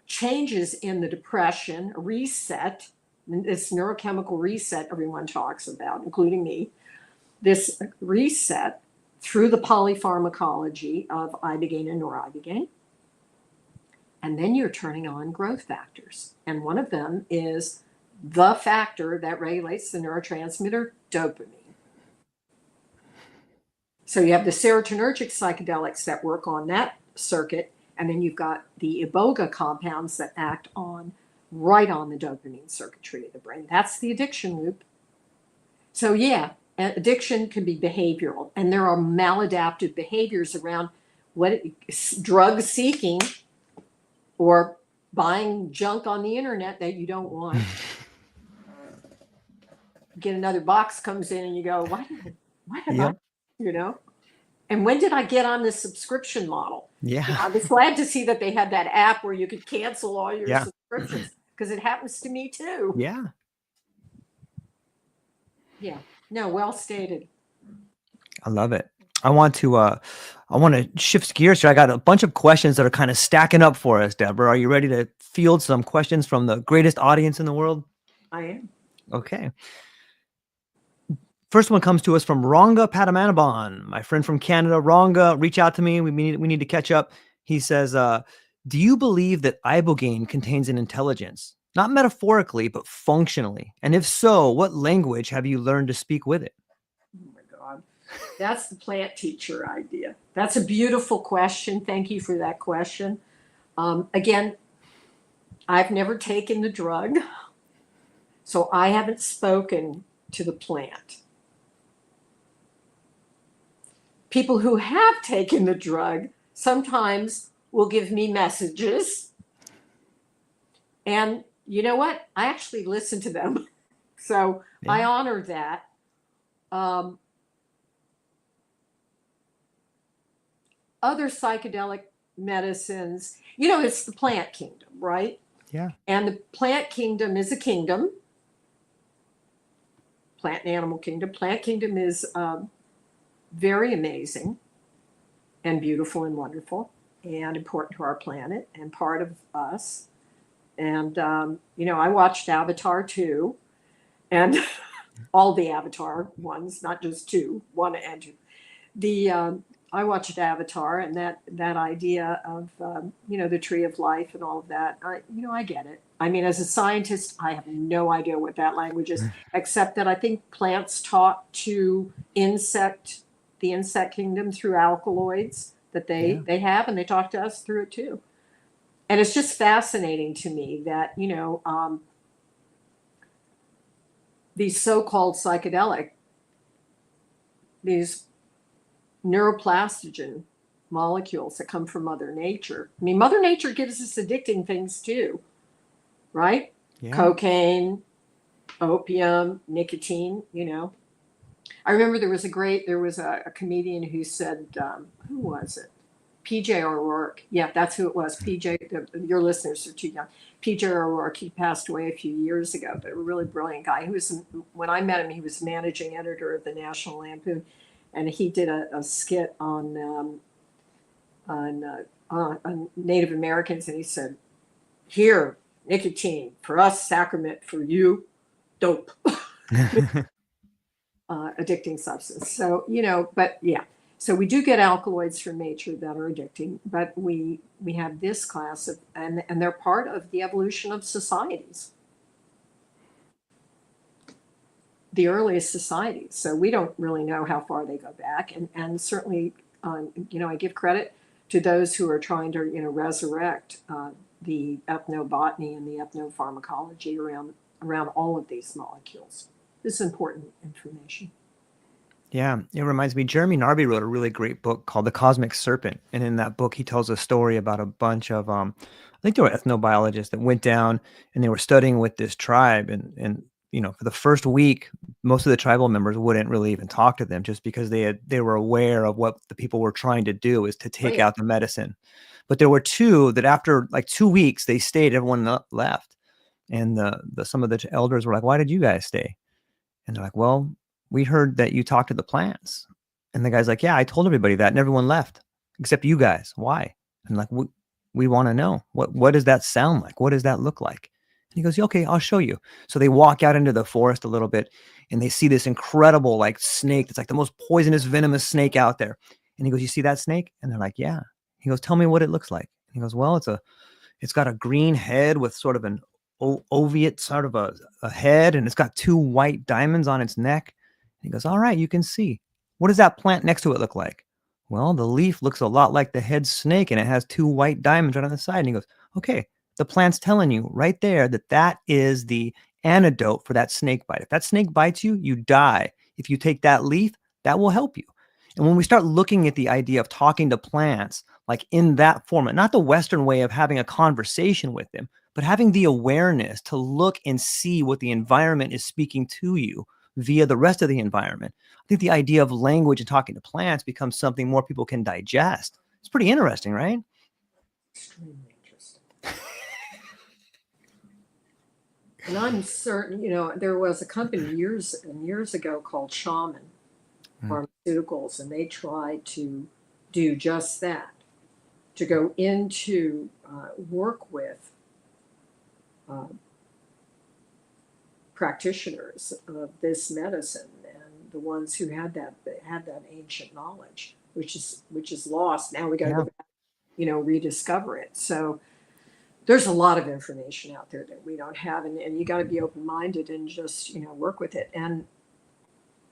changes in the depression, a reset, this neurochemical reset everyone talks about, including me, this reset through the polypharmacology of Ibogaine and Ibogaine. And then you're turning on growth factors. And one of them is the factor that regulates the neurotransmitter dopamine. So you have the serotonergic psychedelics that work on that circuit, and then you've got the Iboga compounds that act right on the dopamine circuitry of the brain. That's the addiction loop. So yeah, addiction can be behavioral, and there are maladaptive behaviors around drug seeking or buying junk on the internet that you don't want. Get another box comes in and you go, what am I, And when did I get on this subscription model? Yeah. I was glad to see that they had that app where you could cancel all your subscriptions, because it happens to me too. Yeah. Yeah. No, well stated. I love it. I want to shift gears here. I got a bunch of questions that are kind of stacking up for us, Deborah. Are you ready to field some questions from the greatest audience in the world? I am. Okay. First one comes to us from Ranga Padmanabhan, my friend from Canada. Ranga, reach out to me. We need to catch up. He says, do you believe that Ibogaine contains an intelligence? Not metaphorically, but functionally. And if so, what language have you learned to speak with it? Oh my God. That's the plant teacher idea. That's a beautiful question. Thank you for that question. Again, I've never taken the drug, so I haven't spoken to the plant. People who have taken the drug sometimes will give me messages. And you know what? I actually listen to them. So yeah. I honor that. Other psychedelic medicines, it's the plant kingdom, right? Yeah. And the plant kingdom is a kingdom. Plant and animal kingdom. Plant kingdom is very amazing and beautiful and wonderful and important to our planet and part of us. And, I watched Avatar 2 and all the Avatar ones, not just 2, 1 and 2. I watched Avatar, and that idea of the tree of life and all of that. I get it. I mean, as a scientist, I have no idea what that language is, except that I think plants talk to the insect kingdom through alkaloids that Yeah. they have, and they talk to us through it too. And it's just fascinating to me that these so-called psychedelic, these neuroplastogen molecules that come from Mother Nature. I mean, Mother Nature gives us addicting things too, right? Yeah. Cocaine, opium, nicotine, I remember there was a comedian who said, who was it? PJ O'Rourke. Yeah, that's who it was. PJ, your listeners are too young. PJ O'Rourke, he passed away a few years ago, but a really brilliant guy. When I met him, he was managing editor of the National Lampoon, and he did a skit on Native Americans, and he said, "Here, nicotine for us, sacrament for you, dope." Addicting substance. So, but yeah. So we do get alkaloids from nature that are addicting, but we have this class of, and they're part of the evolution of societies, the earliest societies. So we don't really know how far they go back, and certainly, I give credit to those who are trying to resurrect the ethnobotany and the ethnopharmacology around all of these molecules. This is important information. Yeah, it reminds me, Jeremy Narby wrote a really great book called The Cosmic Serpent. And in that book, he tells a story about a bunch of, I think they were ethnobiologists that went down and they were studying with this tribe. And for the first week, most of the tribal members wouldn't really even talk to them just because they were aware of what the people were trying to do is to take out the medicine. But there were two that after like 2 weeks, they stayed, everyone left. And some of the elders were like, "Why did you guys stay?" And they're like, "Well, we heard that you talked to the plants." And the guy's like, "Yeah, I told everybody that and everyone left except you guys. Why?" And like, we want to know what does that sound like? What does that look like? And he goes, "Okay, I'll show you." So they walk out into the forest a little bit and they see this incredible like snake. That's like the most poisonous, venomous snake out there. And he goes, "You see that snake?" And they're like, "Yeah." He goes, "Tell me what it looks like." And he goes, "Well, it's got a green head with sort of an ovate sort of a head, and it's got 2 white diamonds on its neck." And he goes, "All right, you can see. What does that plant next to it look like?" "Well, the leaf looks a lot like the head snake, and it has 2 white diamonds right on the side." And he goes, "Okay, the plant's telling you right there that is the antidote for that snake bite. If that snake bites you, you die. If you take that leaf, that will help you." And when we start looking at the idea of talking to plants, like in that format, not the Western way of having a conversation with them, but having the awareness to look and see what the environment is speaking to you via the rest of the environment. I think the idea of language and talking to plants becomes something more people can digest. It's pretty interesting, right? Extremely interesting. And I'm certain, there was a company years and years ago called Shaman Pharmaceuticals, and they tried to do just that, to go into work with practitioners of this medicine and the ones who had that ancient knowledge, which is lost. Now we got to go back, rediscover it. So there's a lot of information out there that we don't have, and you got to be open-minded and just work with it. And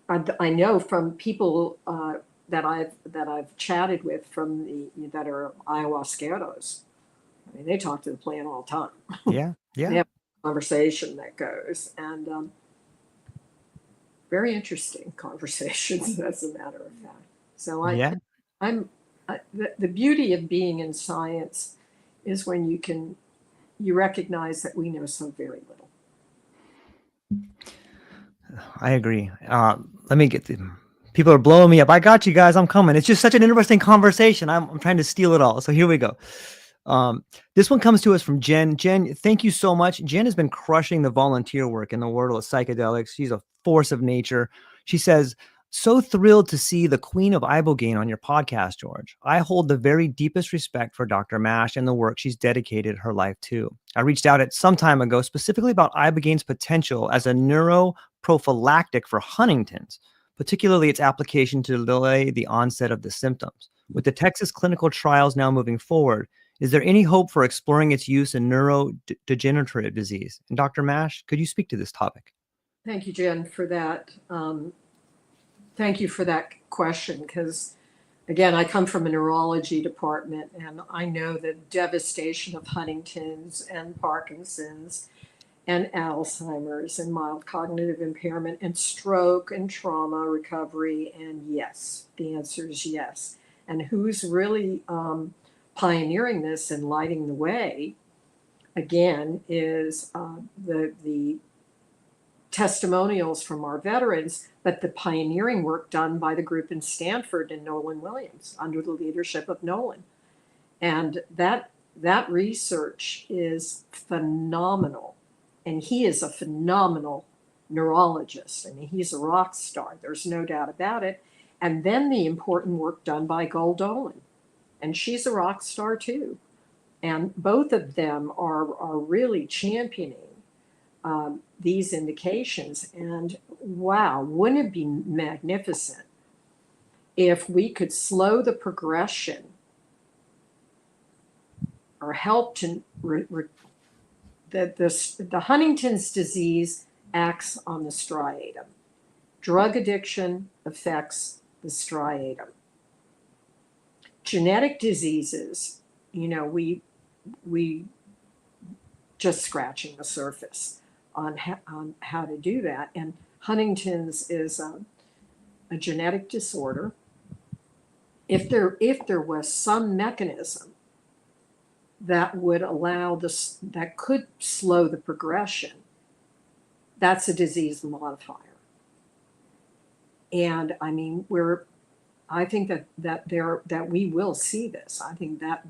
I know from people that I've chatted with that are ayahuasqueros. I mean, they talk to the plant all the time. Yeah, yeah. They have a conversation that goes, and very interesting conversations, as a matter of fact. So the beauty of being in science is when you recognize that we know so very little. I agree. Let me get people are blowing me up. I got you guys. I'm coming. It's just such an interesting conversation. I'm trying to steal it all. So here we go. This one comes to us from Jen. Jen, thank you so much. Jen has been crushing the volunteer work in the world of psychedelics. She's a force of nature. She says, "So thrilled to see the Queen of Ibogaine on your podcast, George. I hold the very deepest respect for Dr. Mash and the work she's dedicated her life to. I reached out some time ago specifically about Ibogaine's potential as a neuroprophylactic for Huntington's, particularly its application to delay the onset of the symptoms. With the Texas clinical trials now moving forward, is there any hope for exploring its use in neurodegenerative disease? And Dr. Mash, could you speak to this topic? Thank you, Jen, for that. Thank you for that question, because again, I come from a neurology department, and I know the devastation of Huntington's and Parkinson's and Alzheimer's and mild cognitive impairment and stroke and trauma recovery. And yes, the answer is yes. And who's really pioneering this and lighting the way, again, is the testimonials from our veterans, but the pioneering work done by the group in Stanford and Nolan Williams under the leadership of Nolan. And that research is phenomenal. And he is a phenomenal neurologist. I mean, he's a rock star. There's no doubt about it. And then the important work done by Gul Dolan. And she's a rock star too. And both of them are really championing these indications. And wow, wouldn't it be magnificent if we could slow the progression or help to the Huntington's disease acts on the striatum. Drug addiction affects the striatum. Genetic diseases, we just scratching the surface on how to do that. And Huntington's is a genetic disorder. If there was some mechanism that would allow this, that could slow the progression, that's a disease modifier. And I mean, I think that we will see this. I think that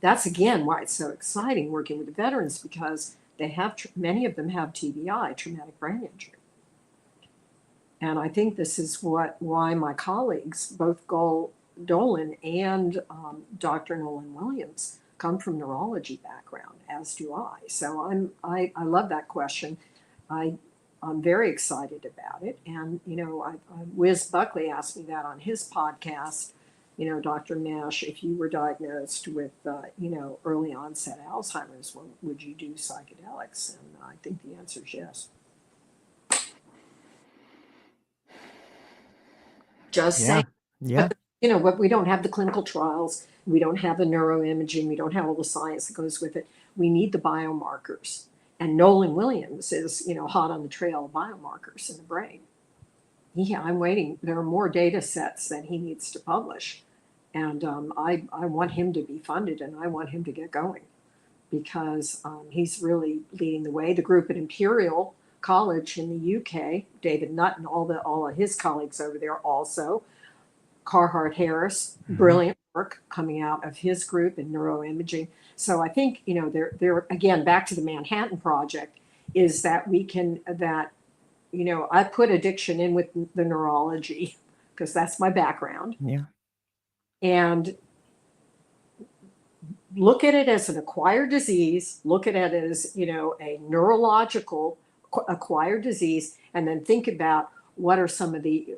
that's again why it's so exciting working with the veterans, because they have, many of them have TBI, traumatic brain injury. And I think this is why my colleagues, both Gul Dolan and Dr. Nolan Williams, come from neurology background, as do I. So I love that question. I'm very excited about it. And, Wiz Buckley asked me that on his podcast, Dr. Nash, if you were diagnosed with, early onset Alzheimer's, would you do psychedelics? And I think the answer is yes. Just saying. Yeah. But we don't have the clinical trials. We don't have the neuroimaging. We don't have all the science that goes with it. We need the biomarkers. And Nolan Williams is, hot on the trail of biomarkers in the brain. I'm waiting. There are more data sets that he needs to publish. And I want him to be funded, and I want him to get going, because he's really leading the way. The group at Imperial College in the UK, David Nutt and all of his colleagues over there also, Carhart Harris, brilliant work coming out of his group in neuroimaging. So I think, they're again, back to the Manhattan Project, is that I put addiction in with the neurology because that's my background. Yeah. And look at it as an acquired disease, look at it as, a neurological acquired disease, and then think about what are some of the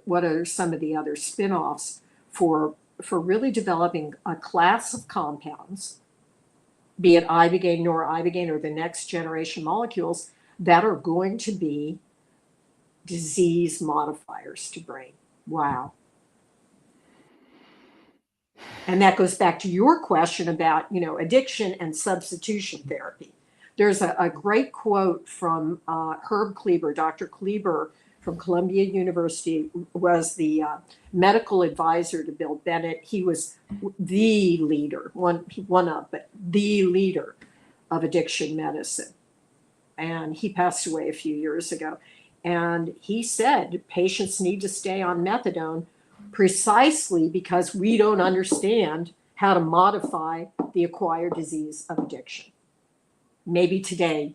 other spin-offs for really developing a class of compounds, be it Ibogaine, noribogaine, or the next generation molecules that are going to be disease modifiers to brain. Wow. And that goes back to your question about, addiction and substitution therapy. There's a great quote from Herb Kleber. Dr. Kleber from Columbia University was the medical advisor to Bill Bennett. He was the leader, but the leader of addiction medicine. And he passed away a few years ago. And he said patients need to stay on methadone precisely because we don't understand how to modify the acquired disease of addiction. Maybe today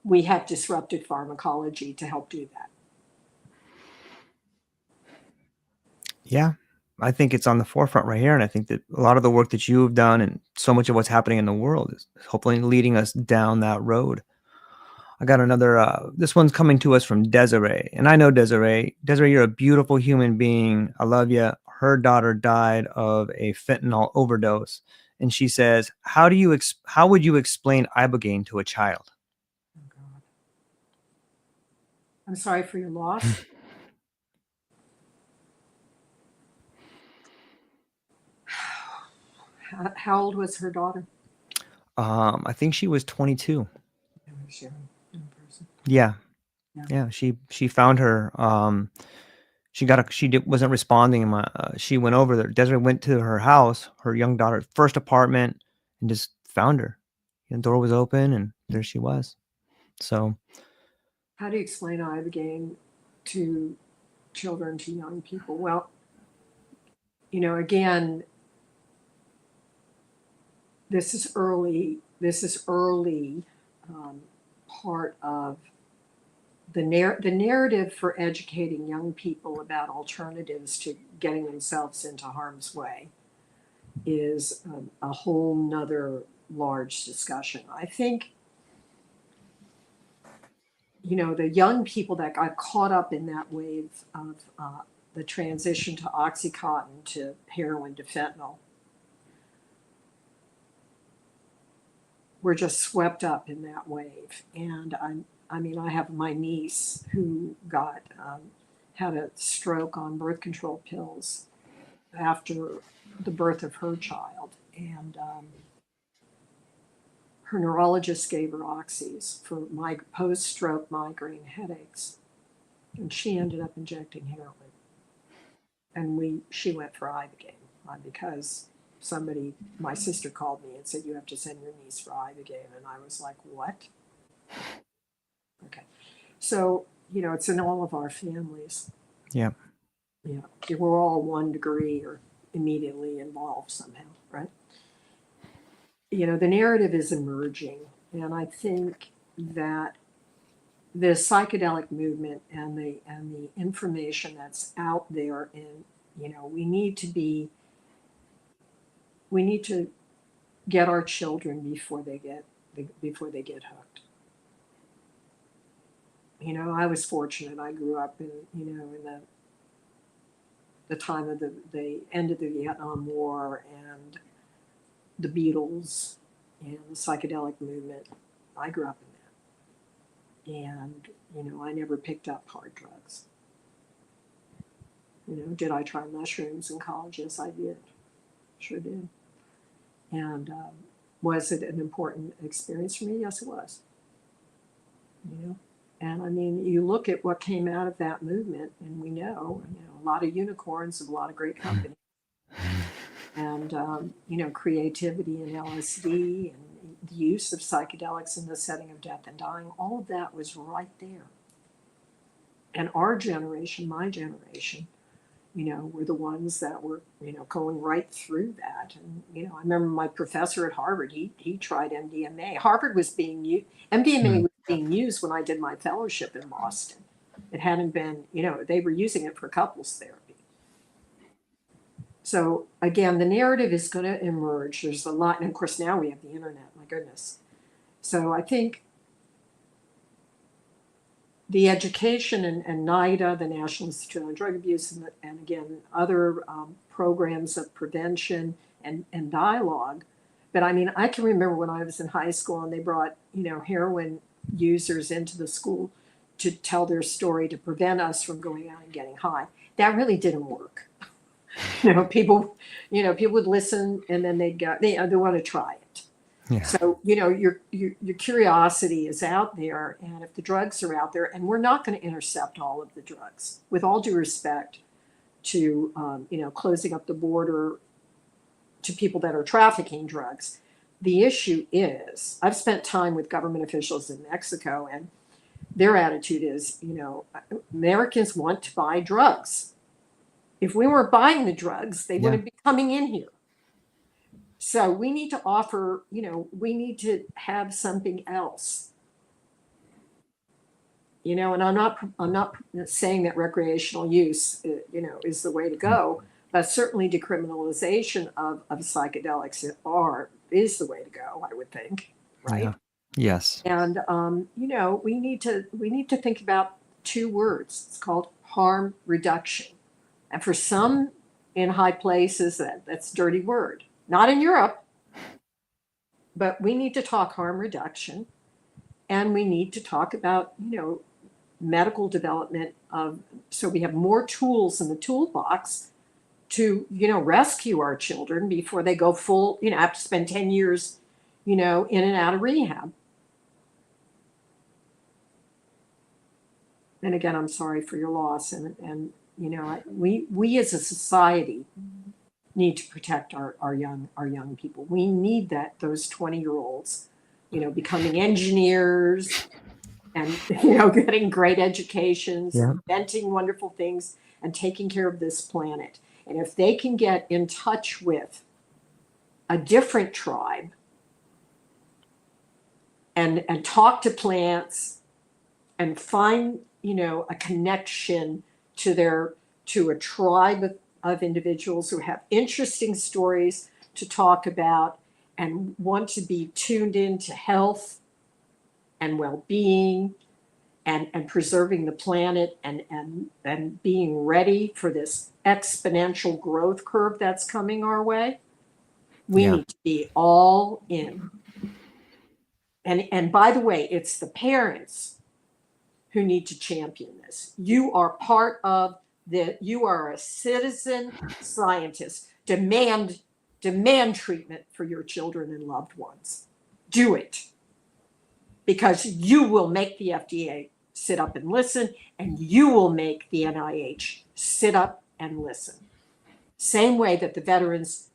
we have disrupted pharmacology to help do that. Yeah, I think it's on the forefront right here. And I think that a lot of the work that you've done and so much of what's happening in the world is hopefully leading us down that road. I got another. This one's coming to us from Desiree, and I know Desiree. Desiree, you're a beautiful human being. I love you. Her daughter died of a fentanyl overdose, and she says, how would you explain Ibogaine to a child?" Oh, God. I'm sorry for your loss. How old was her daughter? I think she was 22. It was young person. Yeah, Yeah. yeah. She found her. Wasn't responding. She went over there. Desiree went to her house, her young daughter's first apartment, and just found her. And the door was open, and there she was. So, How do you explain Ibogaine to children, to young people? Well, again, this is early. This is early part of the narrative for educating young people about alternatives to getting themselves into harm's way is a whole nother large discussion. I think, the young people that got caught up in that wave of the transition to Oxycontin, to heroin, to fentanyl, were just swept up in that wave. And I have my niece who had a stroke on birth control pills after the birth of her child. And her neurologist gave her oxys for post-stroke migraine headaches. And she ended up injecting heroin. And she went for Ibogaine because my sister called me and said, "You have to send your niece for Ibogaine." And I was like, "What?" Okay. So, it's in all of our families. yeah. Yeah. We're all 1 degree or immediately involved somehow, right? The narrative is emerging. And I think that the psychedelic movement and the information that's out there, and we need to get our children before they get hooked. I was fortunate. I grew up in the time of the end of the Vietnam War and the Beatles and the psychedelic movement. I grew up in that. And, I never picked up hard drugs. Did I try mushrooms in college? Yes, I did. Sure did. And was it an important experience for me? Yes, it was. And you look at what came out of that movement, and we know, a lot of unicorns of a lot of great companies. And, creativity and LSD and the use of psychedelics in the setting of death and dying, all of that was right there. And our generation, my generation, were the ones that were, going right through that. And, I remember my professor at Harvard, he tried MDMA. MDMA was being used when I did my fellowship in Boston. It hadn't been, they were using it for couples therapy. So again, the narrative is going to emerge. There's a lot. And of course, now we have the internet, my goodness. So I think the education and NIDA, the National Institute on Drug Abuse, and again, other programs of prevention and dialogue. But I can remember when I was in high school and they brought, heroin users into the school to tell their story to prevent us from going out and getting high. That really didn't work. People would listen and then they want to try it. Yeah. So, your curiosity is out there, and if the drugs are out there, and we're not going to intercept all of the drugs, with all due respect to, closing up the border to people that are trafficking drugs. The issue is, I've spent time with government officials in Mexico, and their attitude is, Americans want to buy drugs. If we weren't buying the drugs, they wouldn't be coming in here. So we need to offer, we need to have something else. And I'm not saying that recreational use, is the way to go, but certainly decriminalization of psychedelics is the way to go, I would think, right? Yes. And we need to think about two words. It's called harm reduction. And for some in high places, that's a dirty word. Not in Europe, but we need to talk harm reduction, and we need to talk about medical development of, so we have more tools in the toolbox to rescue our children before they go full, have to spend 10 years in and out of rehab. And again, I'm sorry for your loss. And we as a society need to protect our young people. We need those 20-year-olds becoming engineers and getting great educations, Yeah. inventing wonderful things, and taking care of this planet. And if they can get in touch with a different tribe and talk to plants and find a connection to a tribe of individuals who have interesting stories to talk about and want to be tuned into health and well-being and preserving the planet and being ready for this exponential growth curve that's coming our way, we Yeah. need to be all in. And by the way, it's the parents who need to champion this. You are part of you are a citizen scientist. Demand treatment for your children and loved ones. Do it. Because you will make the FDA sit up and listen, and you will make the NIH sit up and listen. Same way that the veterans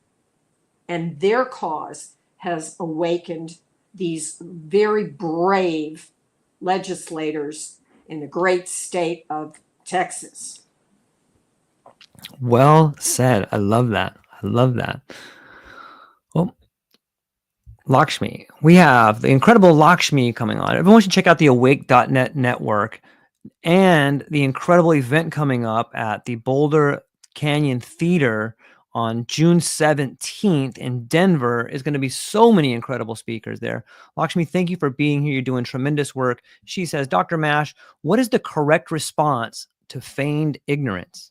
and their cause has awakened these very brave legislators in the great state of Texas. Well said. I love that. I love that. Well, Lakshmi, we have the incredible Lakshmi coming on. Everyone should check out the awake.net network and the incredible event coming up at the Boulder Canyon Theater on June 17th in Denver. Is going to be so many incredible speakers there. Lakshmi, thank you for being here. You're doing tremendous work. She says, Dr. Mash, what is the correct response to feigned ignorance?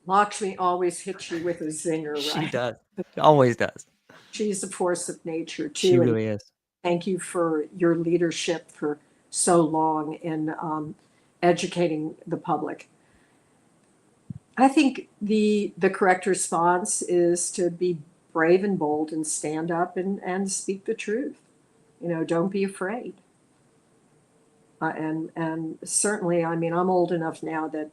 Lakshmi always hits you with a zinger, right? She does. She always does. She's a force of nature, too. She really is. Thank you for your leadership for so long in educating the public. I think the correct response is to be brave and bold and stand up and speak the truth. Don't be afraid. And certainly, I mean, I'm old enough now that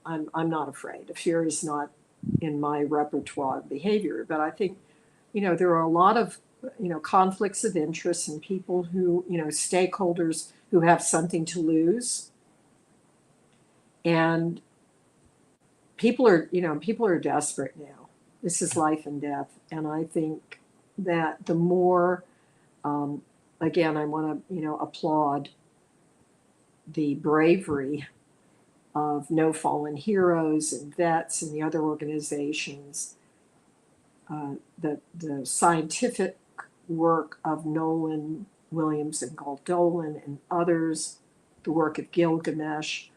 I'm not afraid. Fear is not in my repertoire of behavior. But I think there are a lot of conflicts of interest and people who stakeholders who have something to lose, and people are desperate now. This is life and death, and I think that the more again, I want to applaud the bravery of No Fallen Heroes and vets and the other organizations, the scientific work of Nolan Williams and Goldolan and others, the work of Gilgamesh,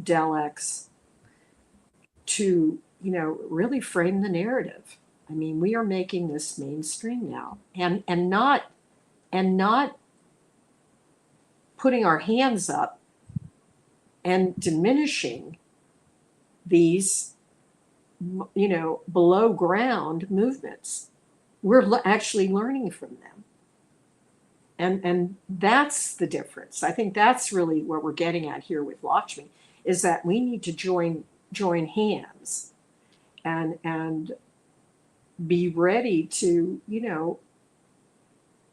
Delex, to really frame the narrative. I mean, we are making this mainstream now, and not putting our hands up and diminishing these below ground movements. We're actually learning from them. And that's the difference. I think that's really what we're getting at here with Lakshmi, is that we need to join hands and be ready to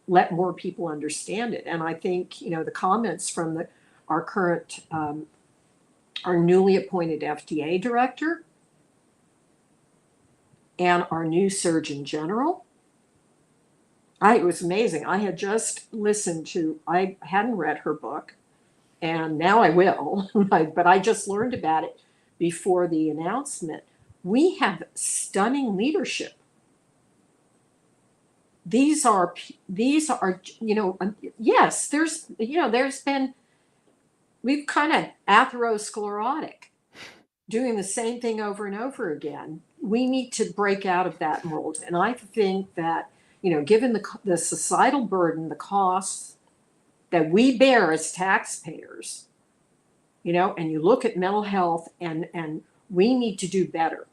let more people understand it. And I think the comments from our current our newly appointed FDA director and our new Surgeon General. It was amazing. I had just listened to, I hadn't read her book, and now I will, but I just learned about it before the announcement. We have stunning leadership. these are, yes, there's been, we've kind of atherosclerotic, doing the same thing over and over again. We need to break out of that mold. And I think that, given the societal burden, the costs that we bear as taxpayers, and you look at mental health, and we need to do better.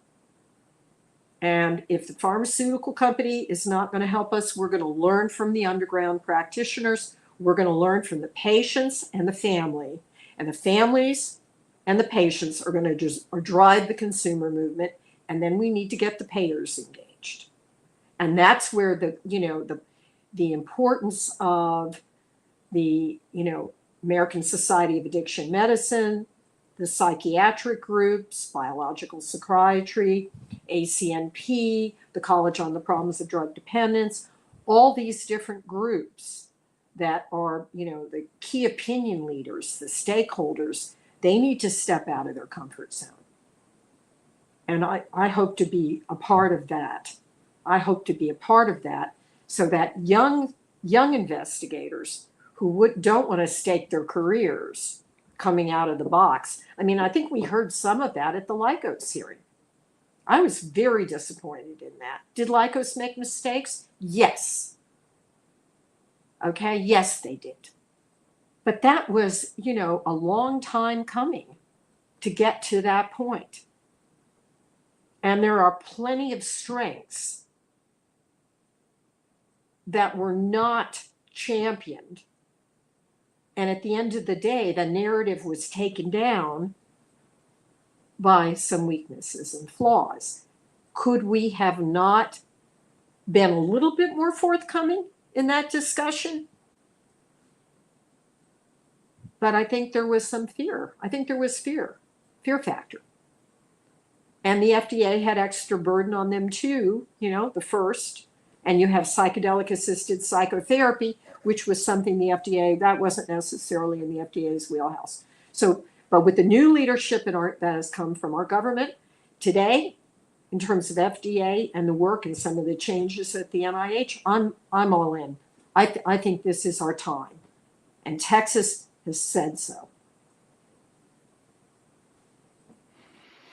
And if the pharmaceutical company is not going to help us, we're going to learn from the underground practitioners. We're going to learn from the patients and the family. And the families and the patients are going to drive the consumer movement. And then we need to get the payers engaged. And that's where the importance of the, American Society of Addiction Medicine, the psychiatric groups, biological psychiatry, ACNP, the College on the Problems of Drug Dependence, all these different groups that are, the key opinion leaders, the stakeholders, they need to step out of their comfort zone. And I hope to be a part of that. I hope to be a part of that so that young investigators who don't want to stake their careers coming out of the box. I mean, I think we heard some of that at the Lycos hearing. I was very disappointed in that. Did Lycos make mistakes? Yes. Okay, yes, they did. But that was, a long time coming to get to that point. And there are plenty of strengths that were not championed. And at the end of the day, the narrative was taken down by some weaknesses and flaws. Could we have not been a little bit more forthcoming in that discussion? But I think there was some fear. I think there was fear factor. And the FDA had extra burden on them too, the first. And you have psychedelic assisted psychotherapy, which was something that wasn't necessarily in the FDA's wheelhouse. So, but with the new leadership that has come from our government today, in terms of FDA and the work and some of the changes at the NIH, I'm all in. I think this is our time. And Texas has said so.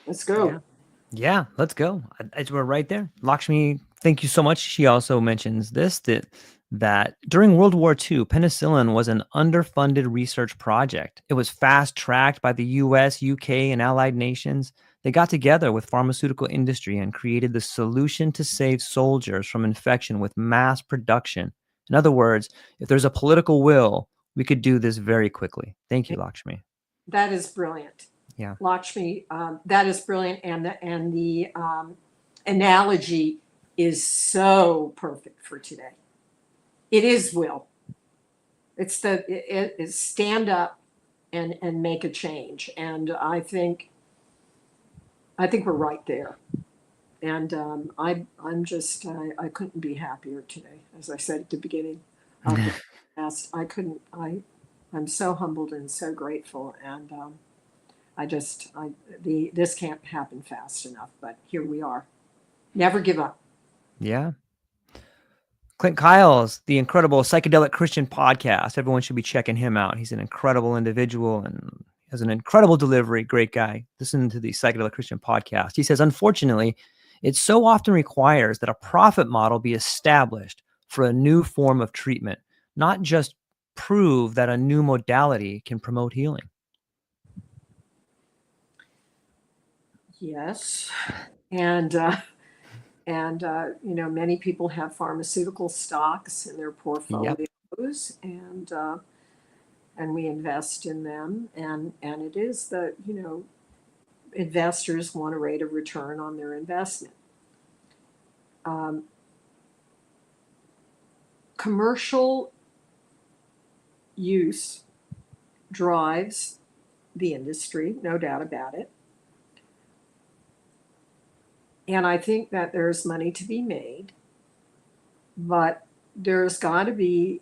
Let's go. Yeah, let's go. We're right there. Lakshmi, thank you so much. She also mentions this, that during World War II, penicillin was an underfunded research project. It was fast-tracked by the US, UK, and allied nations. They got together with pharmaceutical industry and created the solution to save soldiers from infection with mass production. In other words, if there's a political will, we could do this very quickly. Thank you, Lakshmi. That is brilliant. Yeah. Lakshmi, that is brilliant. And the analogy is so perfect for today. It is will. It is stand up and make a change. And I think we're right there. And I'm just, I couldn't be happier today. As I said at the beginning of the podcast, I'm so humbled and so grateful. And this can't happen fast enough, but here we are. Never give up. Yeah. Clint Kyle's the incredible Psychedelic Christian podcast. Everyone should be checking him out. He's an incredible individual and has an incredible delivery. Great guy. Listen to the Psychedelic Christian podcast. He says, unfortunately, it so often requires that a profit model be established for a new form of treatment, not just prove that a new modality can promote healing. Yes. And many people have pharmaceutical stocks in their portfolios, and we invest in them. And it is the, investors want a rate of return on their investment. Commercial use drives the industry, no doubt about it. And I think that there's money to be made, but there's got to be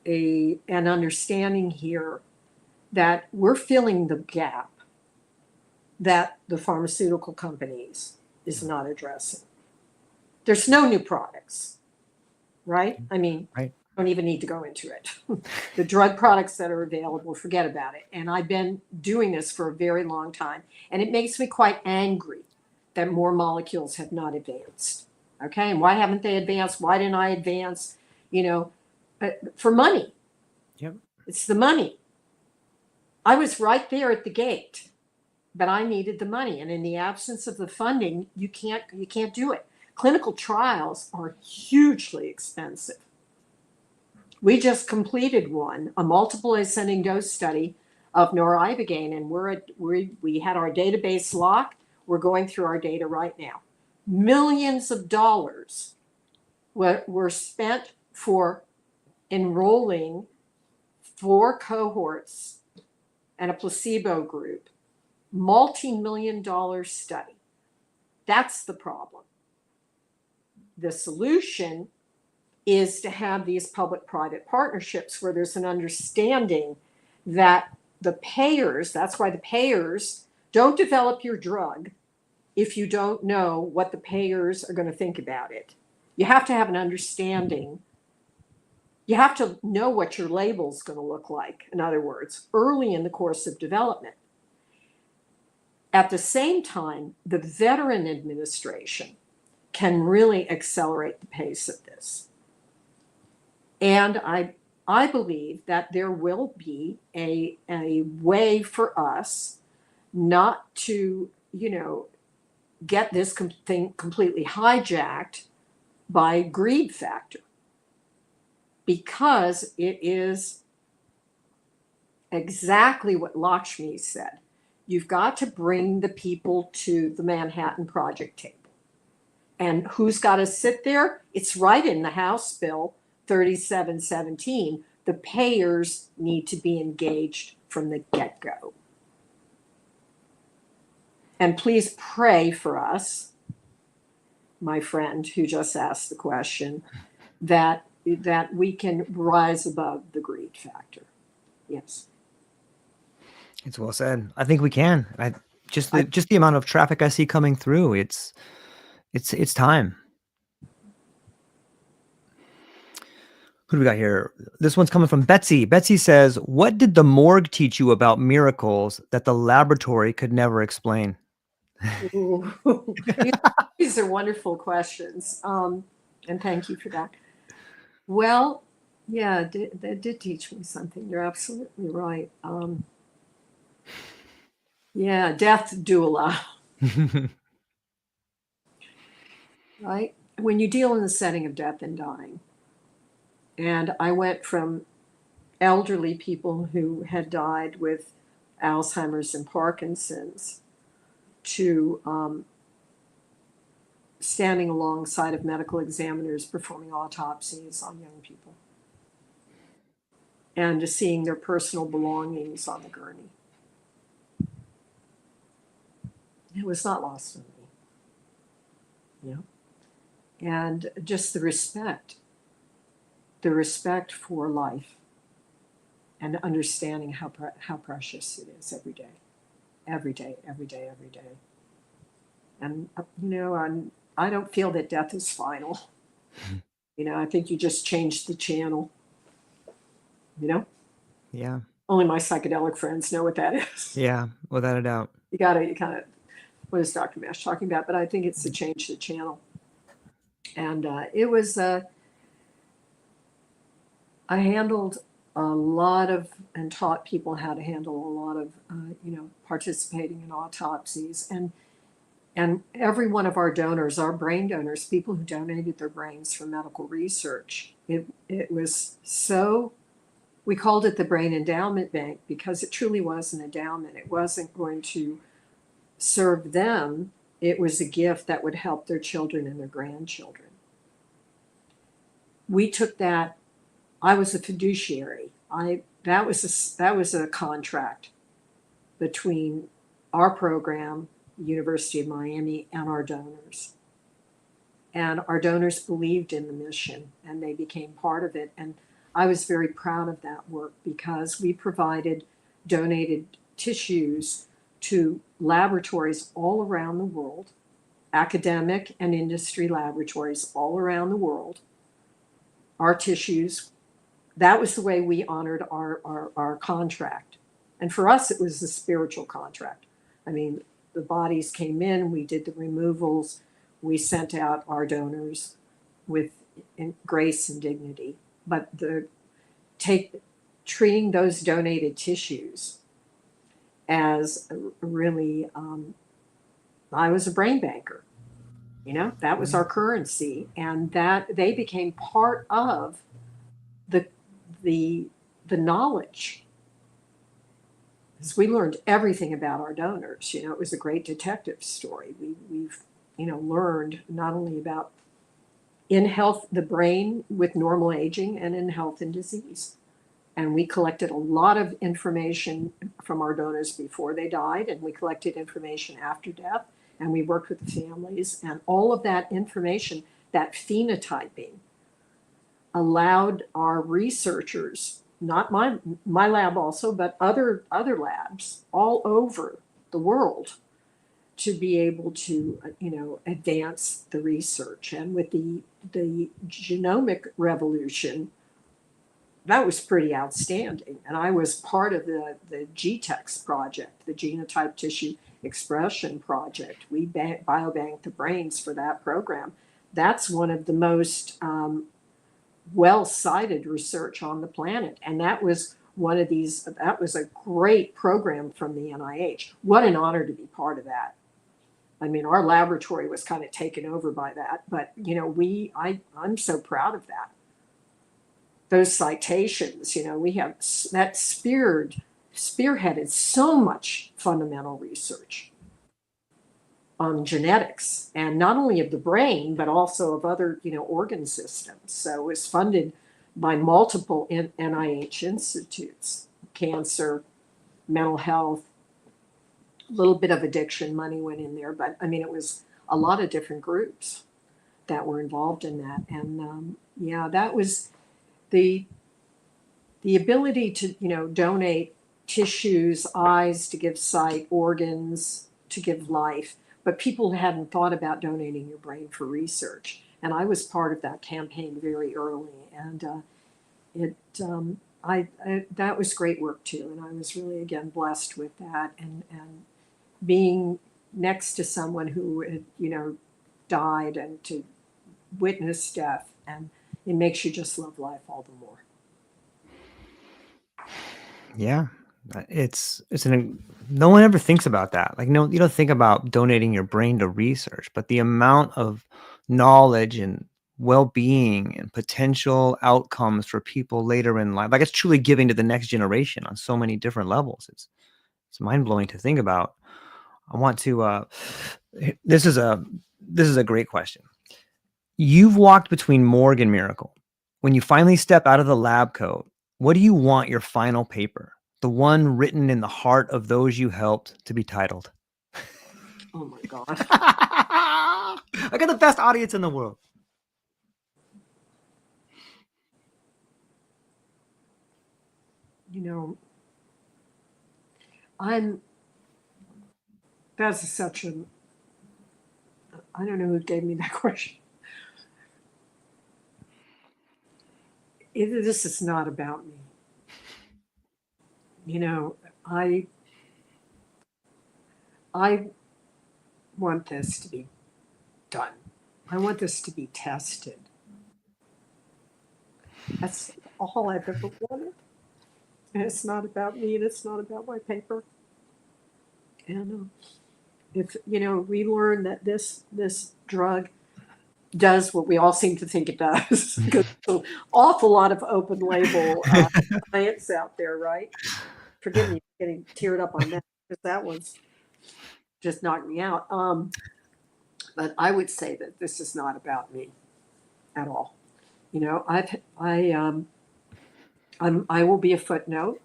an understanding here that we're filling the gap that the pharmaceutical companies is not addressing. There's no new products. right? I mean, Right. I don't even need to go into it. The drug products that are available, forget about it. And I've been doing this for a very long time. And it makes me quite angry that more molecules have not advanced. Okay. And why haven't they advanced? Why didn't I advance? You know, for money. Yep. It's the money. I was right there at the gate, but I needed the money. And in the absence of the funding, you can't do it. Clinical trials are hugely expensive. We just completed one, a multiple ascending dose study of Ibogaine, and we had our database locked. We're going through our data right now. Millions of dollars were spent for enrolling 4 cohorts and a placebo group, multi-million-dollar study. That's the problem. The solution is to have these public-private partnerships where there's an understanding that the payers, that's why the payers don't develop your drug if you don't know what the payers are going to think about it. You have to have an understanding. You have to know what your label's going to look like, in other words, early in the course of development. At the same time, the Veteran Administration can really accelerate the pace of this. And I believe that there will be a way for us not to, get this thing completely hijacked by greed factor, because it is exactly what Lakshmi said. You've got to bring the people to the Manhattan Project table. And who's got to sit there? It's right in the House bill 3717. The payers need to be engaged from the get-go. And please pray for us, my friend who just asked the question, that we can rise above the greed factor. Yes. It's well said. I think we can. Just the amount of traffic I see coming through. It's time. Who do we got here? This one's coming from Betsy. Betsy says, "What did the morgue teach you about miracles that the laboratory could never explain?" These are wonderful questions, and thank you for that. Well, yeah, that did teach me something. You're absolutely right. Yeah, death doula, right? When you deal in the setting of death and dying, and I went from elderly people who had died with Alzheimer's and Parkinson's to standing alongside of medical examiners performing autopsies on young people, and to seeing their personal belongings on the gurney. It was not lost on me. And just the respect for life, and understanding how precious it is every day, every day, every day, every day. And I don't feel that death is final. I think you just change the channel. Yeah. Only my psychedelic friends know what that is. Yeah, without a doubt. You kind of, what is Dr. Mash talking about? But I think it's to change the channel. And it was, I handled a lot of, and taught people how to handle a lot of, participating in autopsies. And every one of our donors, our brain donors, people who donated their brains for medical research, it was so, we called it the Brain Endowment Bank because it truly was an endowment. It wasn't going to serve them. It was a gift that would help their children and their grandchildren. We took that. I was a fiduciary. That was a contract between our program, University of Miami, and our donors. And our donors believed in the mission, and they became part of it. And I was very proud of that work because we provided donated tissues to laboratories all around the world, academic and industry laboratories all around the world, our tissues. That was the way we honored our contract. And for us, it was a spiritual contract. I mean, the bodies came in, we did the removals, we sent out our donors with grace and dignity. But treating those donated tissues as really, I was a brain banker. That was our currency, and that they became part of the the the knowledge. Because we learned everything about our donors. It was a great detective story. We've learned not only about in health, the brain with normal aging, and in health and disease. And we collected a lot of information from our donors before they died, and we collected information after death, and we worked with the families, and all of that information, that phenotyping, allowed our researchers, not my lab also, but other labs all over the world, to be able to advance the research. And with the genomic revolution, that was pretty outstanding. And I was part of the GTEx project, the Genotype Tissue Expression Project. We biobanked the brains for that program. That's one of the most well-cited research on the planet. And that was that was a great program from the NIH. What an honor to be part of that. I mean, our laboratory was kind of taken over by that, but I'm so proud of that. Those citations, we have that spearheaded so much fundamental research on genetics, and not only of the brain, but also of other, organ systems. So it was funded by multiple NIH institutes, cancer, mental health, a little bit of addiction money went in there, but I mean, it was a lot of different groups that were involved in that. And that was the ability to, donate tissues, eyes to give sight, organs to give life. But people hadn't thought about donating your brain for research. And I was part of that campaign very early. And that was great work too. And I was really, again, blessed with that. And being next to someone who had, died, and to witness death. And it makes you just love life all the more. Yeah. No one ever thinks about that. Like, no, you don't think about donating your brain to research, but the amount of knowledge and well-being and potential outcomes for people later in life, like, it's truly giving to the next generation on so many different levels. It's mind-blowing to think about. I want to, this is a great question. You've walked between morgue and miracle. When you finally step out of the lab coat, what do you want your final paper, the one written in the heart of those you helped, to be titled? Oh my God. I got the best audience in the world. That's such I don't know who gave me that question. This is not about me. I want this to be done. I want this to be tested. That's all I've ever wanted. And it's not about me, and it's not about my paper. And if we learn that this drug does what we all seem to think it does, because there's an awful lot of open label science out there, right? Forgive me for getting teared up on that, because that one's just knocked me out. But I would say that this is not about me at all. I will be a footnote,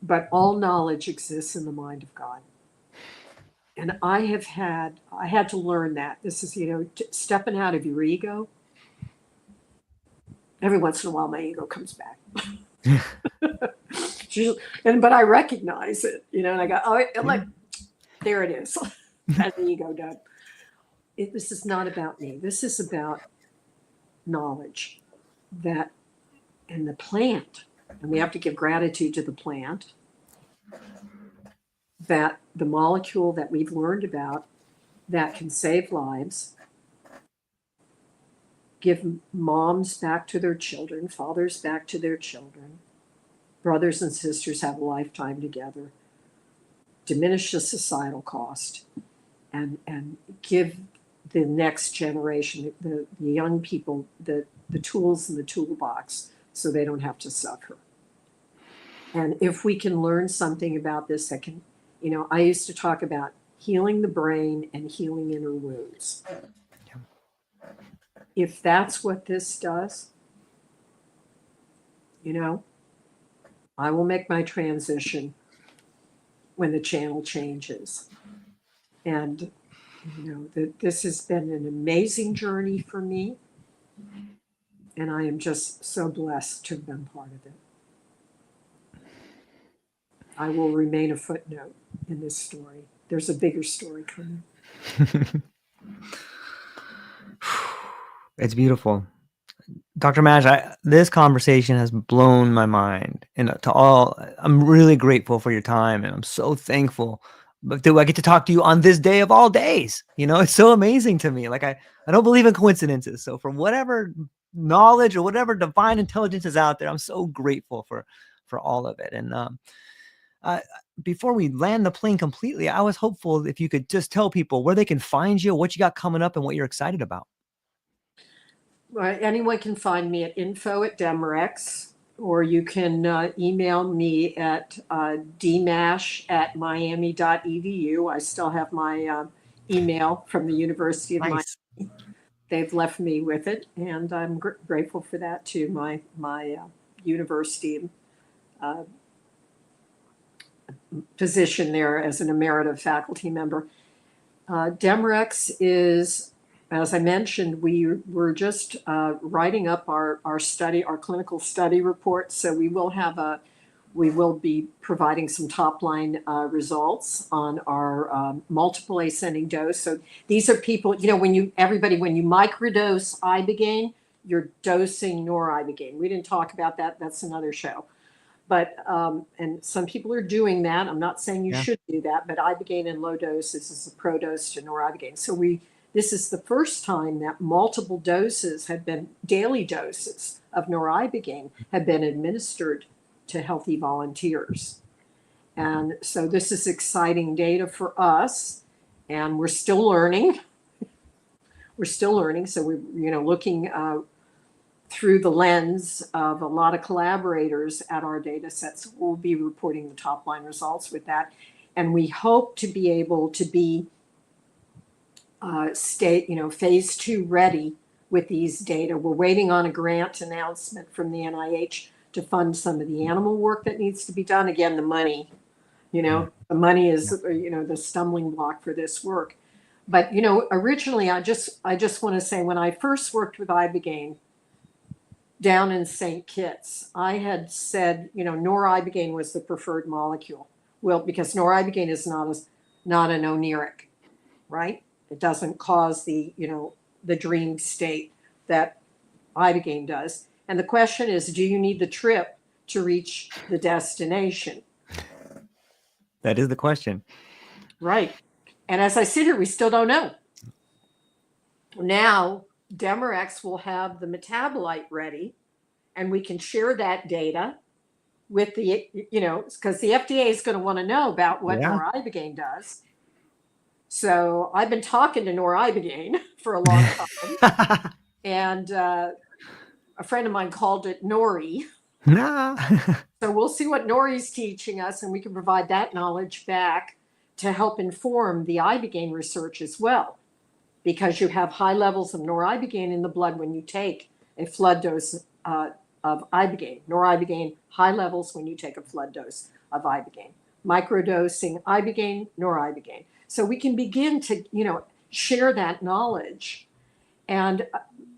but all knowledge exists in the mind of God. And I had to learn that. This is, stepping out of your ego. Every once in a while, my ego comes back. But I recognize it, and I go, oh, like, there it is. As the ego done. This is not about me. This is about knowledge that in the plant, and we have to give gratitude to the plant, that the molecule that we've learned about that can save lives, give moms back to their children, fathers back to their children, brothers and sisters have a lifetime together, diminish the societal cost, and give the next generation, the young people, the tools in the toolbox so they don't have to suffer. And if we can learn something about this that can, I used to talk about healing the brain and healing inner wounds. If that's what this does, I will make my transition when the channel changes. And, this has been an amazing journey for me. And I am just so blessed to have been part of it. I will remain a footnote in this story. There's a bigger story coming. It's beautiful. Dr. Mash, this conversation has blown my mind. And I'm really grateful for your time, and I'm so thankful that I get to talk to you on this day of all days. It's so amazing to me. Like I don't believe in coincidences. So for whatever knowledge or whatever divine intelligence is out there, I'm so grateful for all of it. And before we land the plane completely, I was hopeful if you could just tell people where they can find you, what you got coming up, and what you're excited about. Anyone can find me at info@Demorex, or you can email me at dmash@miami.edu. I still have my email from the University of Miami. They've left me with it, and I'm grateful for that too. My university position there as an Emeritus faculty member. Demorex is, as I mentioned, we were just writing up our clinical study report. So we will be providing some top line results on our multiple ascending dose. So these are people, when you microdose Ibogaine, you're dosing noribogaine. We didn't talk about that. That's another show. But, and some people are doing that. I'm not saying you should do that, but Ibogaine in low doses is a pro-dose to noribogaine. So this is the first time that multiple doses have been, daily doses of noribogaine have been administered to healthy volunteers. And so this is exciting data for us, and we're still learning. So we're, looking through the lens of a lot of collaborators at our data sets. We'll be reporting the top line results with that. And we hope to be able to be phase 2 ready with these data. We're waiting on a grant announcement from the NIH to fund some of the animal work that needs to be done. Again, the money, the money is, the stumbling block for this work. But, originally, I just want to say, when I first worked with Ibogaine down in St. Kitts, I had said, noribogaine was the preferred molecule. Well, because noribogaine is not an oniric, right? It doesn't cause the dream state that Ibogaine does. And the question is, do you need the trip to reach the destination? That is the question. Right. And as I sit here, we still don't know. Now, Demorex will have the metabolite ready, and we can share that data with the, because the FDA is going to want to know about what noribogaine does. So I've been talking to noribogaine for a long time. And a friend of mine called it Nori. So we'll see what Nori's teaching us, and we can provide that knowledge back to help inform the Ibogaine research as well. Because you have high levels of noribogaine in the blood when you take a flood dose of Ibogaine. Noribogaine, high levels when you take a flood dose of Ibogaine. Microdosing Ibogaine, noribogaine. So we can begin to, share that knowledge. And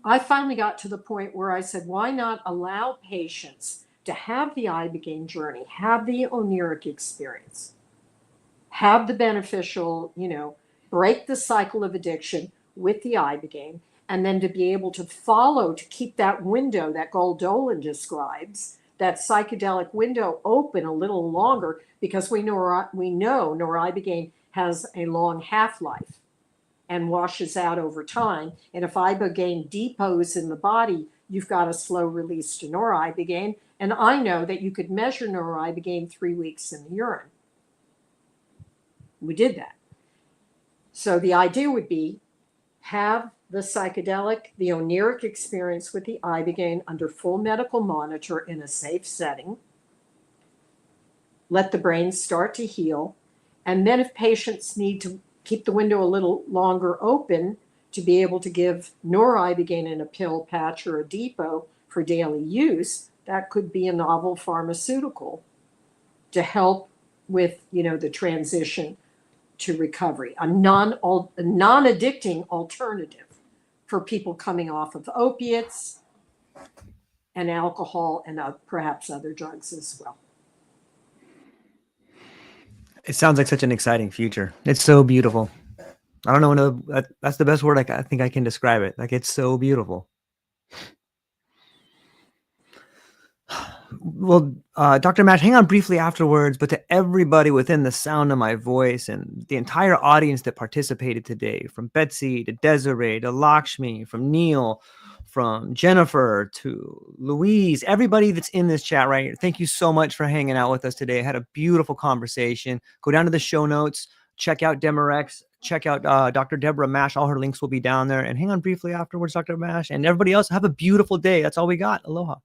I finally got to the point where I said, why not allow patients to have the Ibogaine journey, have the oniric experience, have the beneficial, break the cycle of addiction with the Ibogaine, and then to be able to follow, to keep that window that Goldolan describes, that psychedelic window open a little longer, because we know Ibogaine has a long half-life and washes out over time. And if Ibogaine depots in the body, you've got a slow release to Ibogaine. And I know that you could measure Ibogaine 3 weeks in the urine. We did that. So the idea would be have the psychedelic, the oniric experience with the Ibogaine under full medical monitor in a safe setting. Let the brain start to heal. And then if patients need to keep the window a little longer open to be able to give Ibogaine in a pill patch or a depot for daily use, that could be a novel pharmaceutical to help with, the transition to recovery, a non-addicting alternative for people coming off of opiates and alcohol and perhaps other drugs as well. It sounds like such an exciting future. It's so beautiful. I don't know. That's the best word I think I can describe it. Like, it's so beautiful. Well, Dr. Mash, hang on briefly afterwards, but to everybody within the sound of my voice and the entire audience that participated today, from Betsy to Desiree to Lakshmi, from Neil, from Jennifer to Louise, everybody that's in this chat right here, thank you so much for hanging out with us today. I had a beautiful conversation. Go down to the show notes, check out Demorex, check out Dr. Deborah Mash. All her links will be down there. And hang on briefly afterwards, Dr. Mash, and everybody else, have a beautiful day. That's all we got. Aloha.